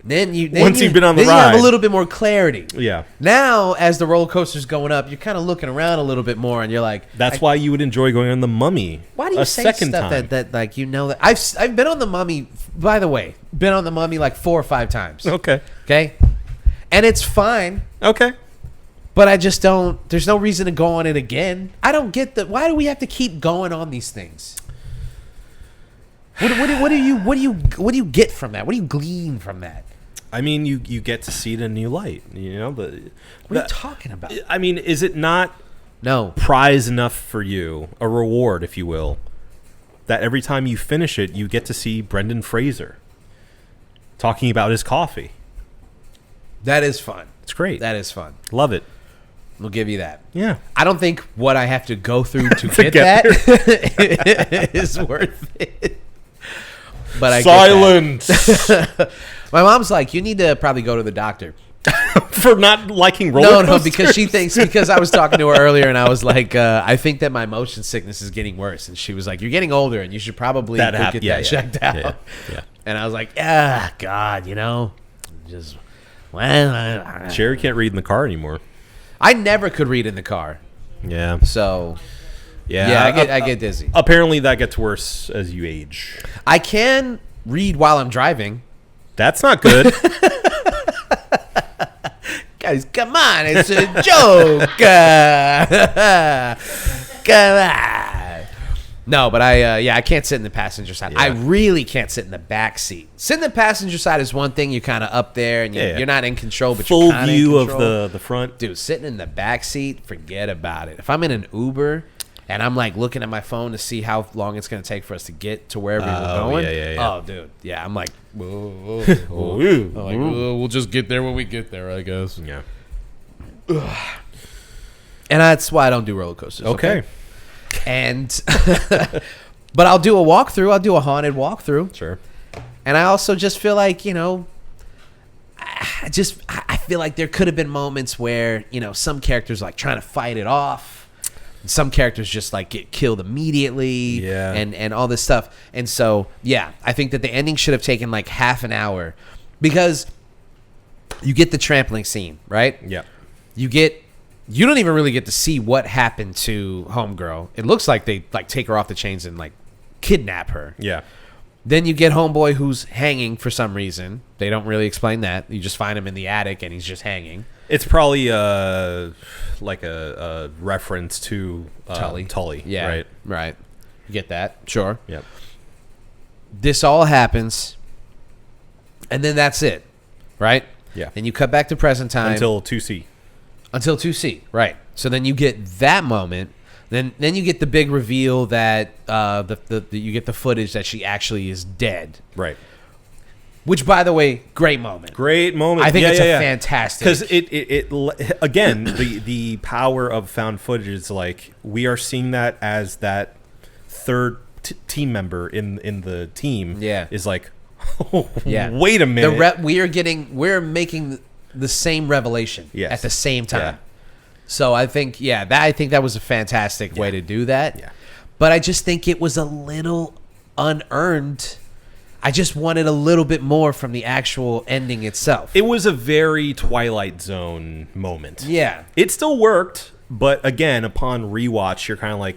then once you've been on the ride, you have a little bit more clarity. Yeah. Now, as the roller coaster's going up, you're kind of looking around a little bit more, and you're like, that's why you would enjoy going on the Mummy. Why do you say stuff that like that I've been on the Mummy? By the way, been on the Mummy like 4 or 5 times. Okay. And it's fine. Okay. But I just don't. There's no reason to go on it again. I don't get that. Why do we have to keep going on these things? What do you get from that? What do you glean from that? I mean, you get to see it in a new light. What are you talking about? I mean, is it not no prize enough for you, a reward, if you will, that every time you finish it, you get to see Brendan Fraser talking about his coffee? That is fun. It's great. That is fun. Love it. We'll give you that. Yeah. I don't think what I have to go through to get that is worth it. But I Silence. My mom's like, you need to probably go to the doctor. For not liking roller coasters? No, because she thinks, because I was talking to her earlier and I was like, I think that my motion sickness is getting worse. And she was like, you're getting older and you should probably get that checked out. Yeah. And I was like, God, just... Well, Sherry can't read in the car anymore. I never could read in the car. Yeah. So, I get dizzy. Apparently, that gets worse as you age. I can read while I'm driving. That's not good. Guys, come on. It's a joke. Come on. No, but I can't sit in the passenger side. Yeah. I really can't sit in the back seat. Sitting in the passenger side is one thing. You're kind of up there and you're not in control, but full you're kind of view in control. of the front. Dude, sitting in the back seat, forget about it. If I'm in an Uber and I'm like looking at my phone to see how long it's going to take for us to get to wherever we're going. Oh, dude. Yeah, I'm like, we'll just get there when we get there, I guess. Yeah. And that's why I don't do roller coasters. Okay. And but I'll do a walkthrough. I'll do a haunted walkthrough. Sure. And I also just feel like, I feel like there could have been moments where, some characters like trying to fight it off. Some characters just like get killed immediately. Yeah. And all this stuff. And so, I think that the ending should have taken like half an hour because you get the trampling scene, right? Yeah. You don't even really get to see what happened to Homegirl. It looks like they like take her off the chains and like kidnap her. Yeah. Then you get Homeboy who's hanging for some reason. They don't really explain that. You just find him in the attic and he's just hanging. It's probably like a reference to Tully. Yeah. Right. You get that. Sure. Yep. This all happens. And then that's it. Right? Yeah. Then you cut back to present time. Until 2C. Until 2C, right. So then you get that moment. Then you get the big reveal that you get the footage that she actually is dead. Right. Which, by the way, great moment. Great moment. I think it's a fantastic. Because it again, the power of found footage is like we are seeing that as that third team member in the team. Yeah. Is like, oh, Yeah. wait a minute. We're making the same revelation Yes. at the same time. Yeah. So I think that was a fantastic way to do that. Yeah. But I just think it was a little unearned. I just wanted a little bit more from the actual ending itself. It was a very Twilight Zone moment. Yeah. It still worked, but again, upon rewatch, you're kind of like,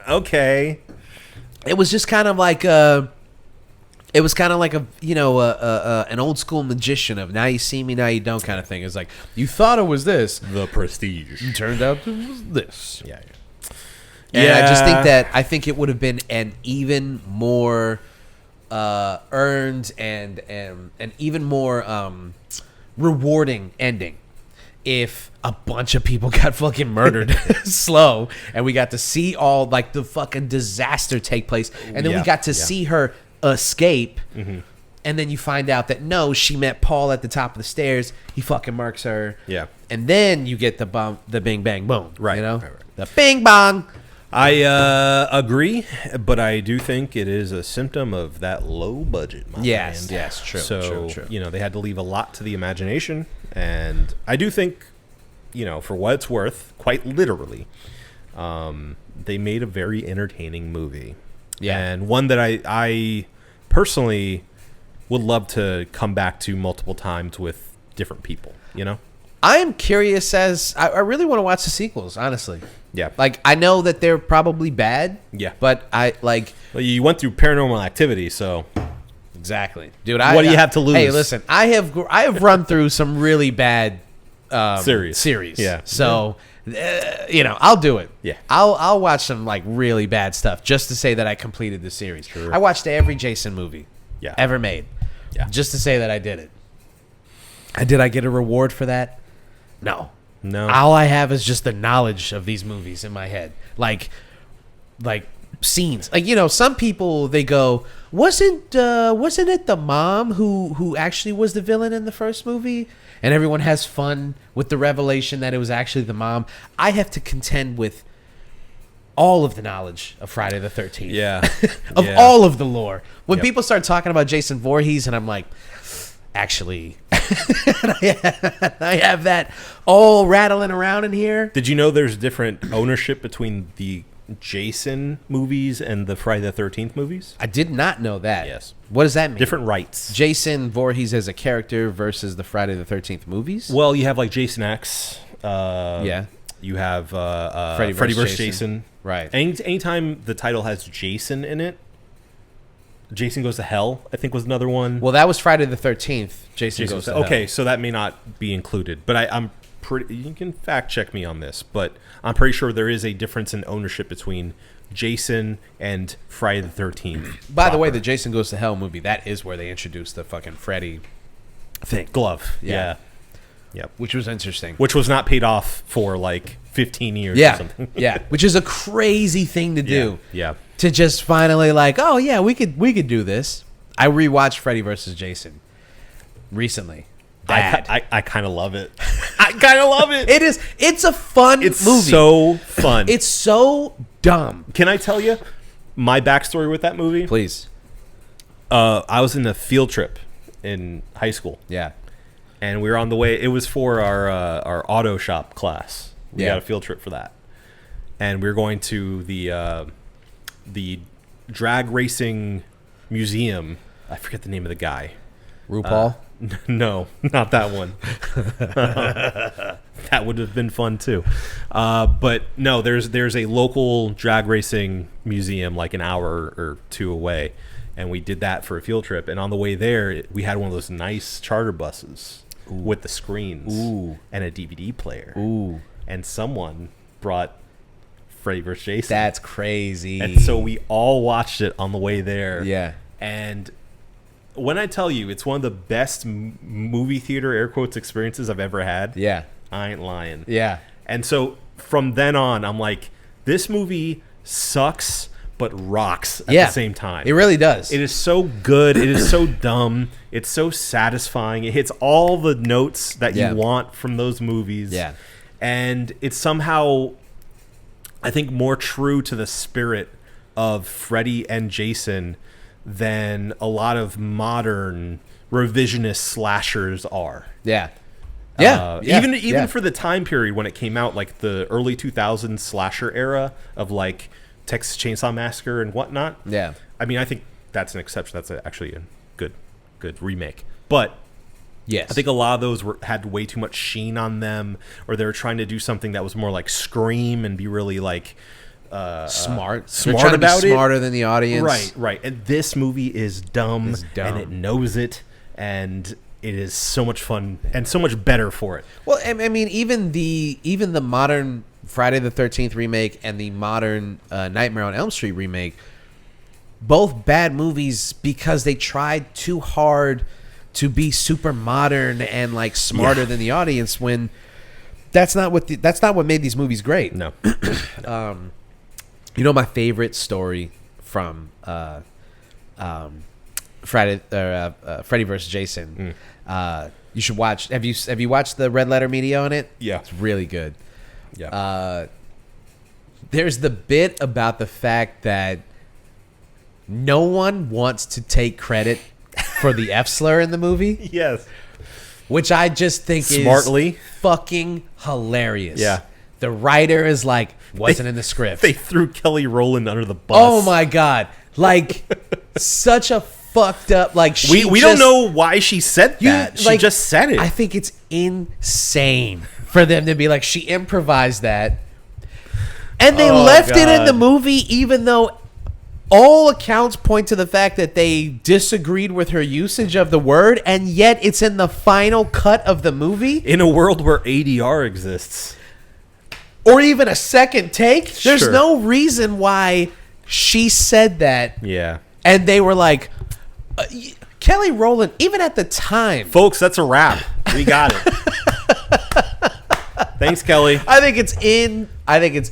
okay. It was just kind of like an old school magician of now you see me, now you don't kind of thing. It's like, you thought it was this. The Prestige. Turned out it was this. Yeah. And I think it would have been an even more earned and an even more rewarding ending if a bunch of people got fucking murdered slow and we got to see all like the fucking disaster take place and then we got to see her escape and then you find out that no, she met Paul at the top of the stairs, he fucking marks her, and then you get the bing bang boom, Right. The bing bong. I agree, but I do think it is a symptom of that low budget. Yes, true. So, true. they had to leave a lot to the imagination. And I do think, for what it's worth, quite literally, they made a very entertaining movie. Yeah. And one that I personally would love to come back to multiple times with different people, I am curious I really want to watch the sequels, honestly. Yeah. Like, I know that they're probably bad. Yeah. But I, like... Well, you went through Paranormal Activity, so... Exactly. Dude, what do you have to lose? Hey, listen, I have run through some really bad series. Yeah. So, I'll do it. Yeah. I'll watch some, like, really bad stuff just to say that I completed the series. Sure. I watched every Jason movie ever made. Yeah. Just to say that I did it. Did I get a reward for that? No. All I have is just the knowledge of these movies in my head. Like scenes. Like, some people, they go, wasn't it the mom who actually was the villain in the first movie? And everyone has fun with the revelation that it was actually the mom. I have to contend with all of the knowledge of Friday the 13th. Yeah. All of the lore. When people start talking about Jason Voorhees, and I'm like, actually, I have that all rattling around in here. Did you know there's different ownership between the Jason movies and the Friday the 13th movies? I did not know that. Yes. What does that mean? Different rights. Jason Voorhees as a character versus the Friday the 13th movies? Well, you have like Jason X. Yeah. You have Freddy vs. Jason. Jason. Right. Anytime the title has Jason in it, Jason Goes to Hell, I think, was another one. Well, that was Friday the 13th. Jason Goes to Hell. Okay, so that may not be included, but I'm pretty. You can fact check me on this, but I'm pretty sure there is a difference in ownership between Jason and Friday the 13th. By the way, the Jason Goes to Hell movie, that is where they introduced the fucking Freddy thing. Glove. Yeah. Yep. Which was interesting. Which was not paid off for like 15 years or something. Yeah. Which is a crazy thing to do. Yeah. To just finally like, oh yeah, we could do this. I rewatched Freddy vs. Jason recently. I kind of love it. I kind of love it. It's a fun movie. It's so fun. It's so dumb. Can I tell you my backstory with that movie? Please. I was in a field trip in high school. Yeah. And we were on the way. It was for our auto shop class. We got a field trip for that. And we were going to the drag racing museum. I forget the name of the guy. RuPaul? No, not that one. That would have been fun too. But no, there's a local drag racing museum like an hour or two away, and we did that for a field trip. And on the way there, we had one of those nice charter buses with the screens and a DVD player. Ooh. And someone brought Freddy vs. Jason. That's crazy. And so we all watched it on the way there. Yeah. And when I tell you it's one of the best movie theater air quotes experiences I've ever had, yeah, I ain't lying. Yeah. And so from then on, I'm like, this movie sucks, but rocks at the same time. It really does. It is so good. It is so dumb. It's so satisfying. It hits all the notes that you want from those movies. Yeah. And it's somehow, I think, more true to the spirit of Freddy and Jason than a lot of modern revisionist slashers are. Yeah. Even for the time period when it came out, like the early 2000s slasher era of like Texas Chainsaw Massacre and whatnot. Yeah. I mean, I think that's an exception. That's actually a good remake. But yes, I think a lot of those had way too much sheen on them, or they were trying to do something that was more like Scream and be really like smart about it. Smarter than the audience. Right. And this movie is dumb, and it knows it, and it is so much fun and so much better for it. Well, I mean, even the modern Friday the 13th remake and the modern Nightmare on Elm Street remake, both bad movies because they tried too hard to be super modern and like smarter than the audience, when that's not what made these movies great. No. You know, my favorite story from Freddy vs. Jason. You should watch. Have you watched the Red Letter Media on it? Yeah, it's really good. Yeah. There's the bit about the fact that no one wants to take credit for the F slur in the movie. Yes. Which I just think smartly is fucking hilarious. Yeah. The writer is like, wasn't in the script. They threw Kelly Rowland under the bus. Oh my God. Like, such a fucked up, like, we don't know why she said that. She just said it. I think it's insane for them to be like, she improvised that. And they left it in the movie, even though all accounts point to the fact that they disagreed with her usage of the word, and yet it's in the final cut of the movie. In a world where ADR exists. Or even a second take. There's Sure. no reason why she said that. Yeah. And they were like, Kelly Rowland, even at the time. Folks, that's a wrap. We got it. Thanks, Kelly. I think it's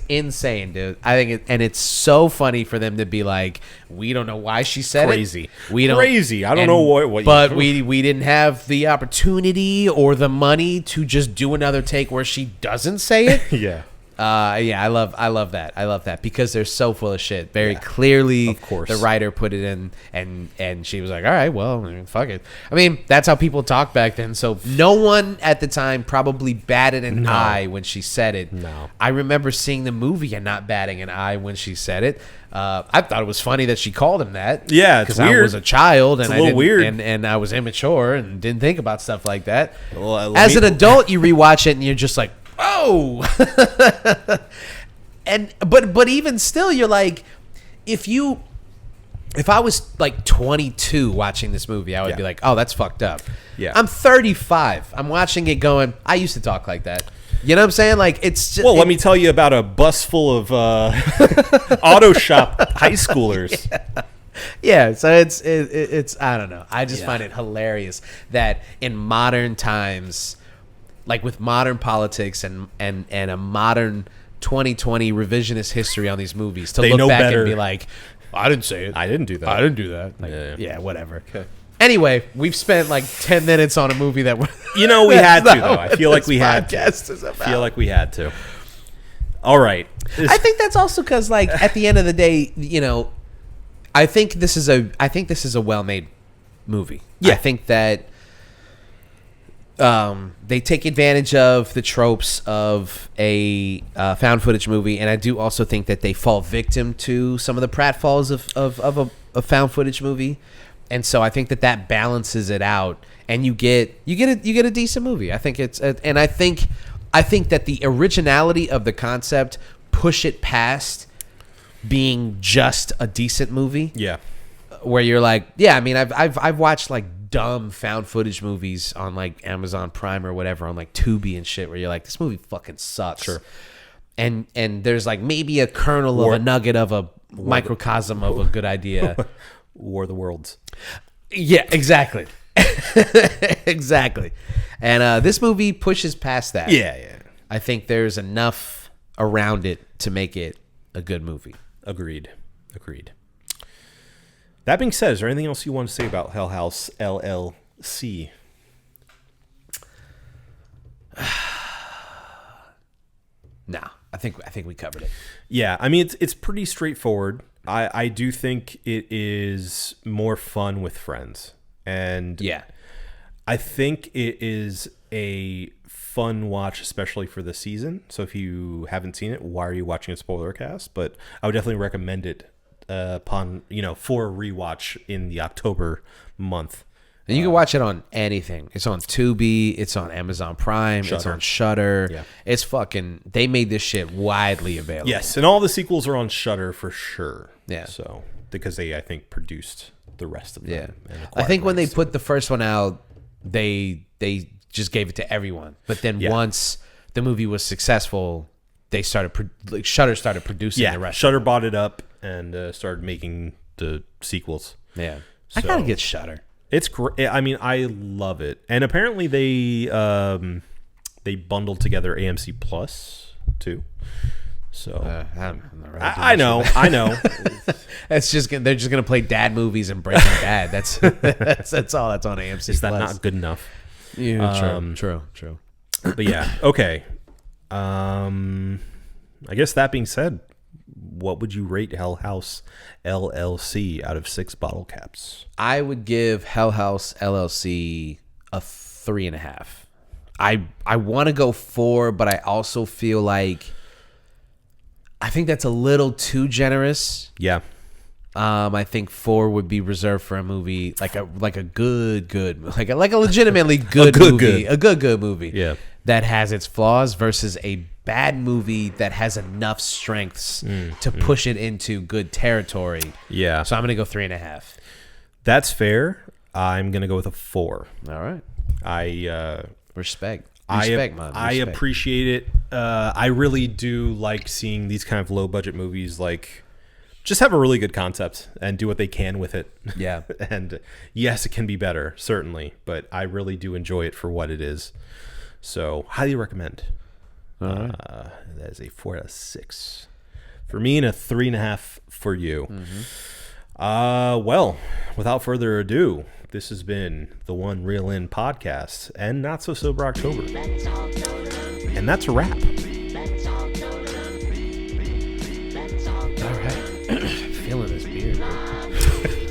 insane, dude. And it's so funny for them to be like, we don't know why she said Crazy. it. We don't Crazy. I don't know what but we didn't have the opportunity or the money to just do another take where she doesn't say it. Yeah. I love that. I love that because they're so full of shit. Very clearly, of course, the writer put it in, and she was like, "All right, well, fuck it." I mean, that's how people talked back then. So no one at the time probably batted an eye when she said it. No, I remember seeing the movie and not batting an eye when she said it. I thought it was funny that she called him that. Yeah, it's weird. I was a child and it's a little weird, and I was immature and didn't think about stuff like that. Well, as an adult, you rewatch it and you're just like, oh. but even still, you're like, if I was like 22 watching this movie, I would be like, oh, that's fucked up. Yeah. I'm 35. I'm watching it going, I used to talk like that. You know what I'm saying? Like, it's just, well, let me tell you about a bus full of auto shop high schoolers. Yeah, so it's I don't know. I just find it hilarious that in modern times, like with modern politics and a modern 2020 revisionist history on these movies, to look back and be like, I didn't say it. I didn't do that. I didn't do that. Like, yeah, whatever. Okay. Anyway, we've spent like 10 minutes on a movie that we had to, though. I feel like we had to. I feel like we had to. All right. I think that's also because, like, at the end of the day, I think this is a well-made movie. Yeah. I think that they take advantage of the tropes of a found footage movie, and I do also think that they fall victim to some of the pratfalls of a found footage movie, and so I think that balances it out, and you get a decent movie. I think and I think that the originality of the concept push it past being just a decent movie. Yeah, where you're like, yeah, I mean, I've watched like dumb found footage movies on like Amazon Prime or whatever, on like Tubi and shit, where you're like, this movie fucking sucks. Sure. And there's like maybe a kernel of a nugget of a microcosm of a good idea. War of the Worlds. Yeah, exactly. Exactly. And this movie pushes past that. Yeah. I think there's enough around it to make it a good movie. Agreed. Agreed. That being said, is there anything else you want to say about House LLC? No, I think we covered it. Yeah, I mean it's pretty straightforward. I do think it is more fun with friends, and Yeah. I think it is a fun watch, especially for the season. So if you haven't seen it, why are you watching a Spoilercast? But I would definitely recommend it for a rewatch in the October month. And you can watch it on anything. It's on Tubi. It's on Amazon Prime. Shudder. It's on Shudder. Yeah. It's fucking. They made this shit widely available. Yes, and all the sequels are on Shudder for sure. Yeah. So because they, I think, produced the rest of them. Yeah. and I acquired think when they rights to put the first one out, they just gave it to everyone. But then once the movie was successful, they started Shudder started producing the rest. Shudder bought it up and started making the sequels. Yeah. I So- gotta get Shudder. It's great. I mean, I love it. And apparently they bundled together AMC Plus too. So I'm not really doing I know, shit. I know. It's just they're just gonna play dad movies and Breaking Bad. That's all that's on AMC. Is that Plus. not good enough? Yeah, true. But yeah, okay. I guess that being said, what would you rate House LLC out of 6 bottle caps? I would give House LLC a 3.5. I want to go 4, but I also feel like I think that's a little too generous. Yeah. I think 4 would be reserved for a movie like a good like a legitimately good movie, a good movie. Yeah. That has its flaws versus a bad movie that has enough strengths to push it into good territory. Yeah. So I'm gonna go 3.5. That's fair. I'm going to go with a 4. All right. Respect, man. I Respect. appreciate it. I really do like seeing these kind of low budget movies, like just have a really good concept and do what they can with it. Yeah. And yes, it can be better, certainly, but I really do enjoy it for what it is. So highly recommend. All right. That is a 4 out of 6 for me and a 3.5 for you. Well, without further ado, this has been the One Reel In podcast and Not So Sober October. And that's a wrap. All right. Feeling this beer.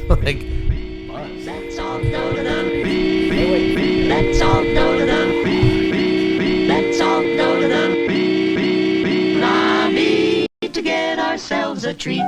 Like, Let's all go to the beach. Let's all go to the beach. Let's all go to the beach. To get ourselves a treat.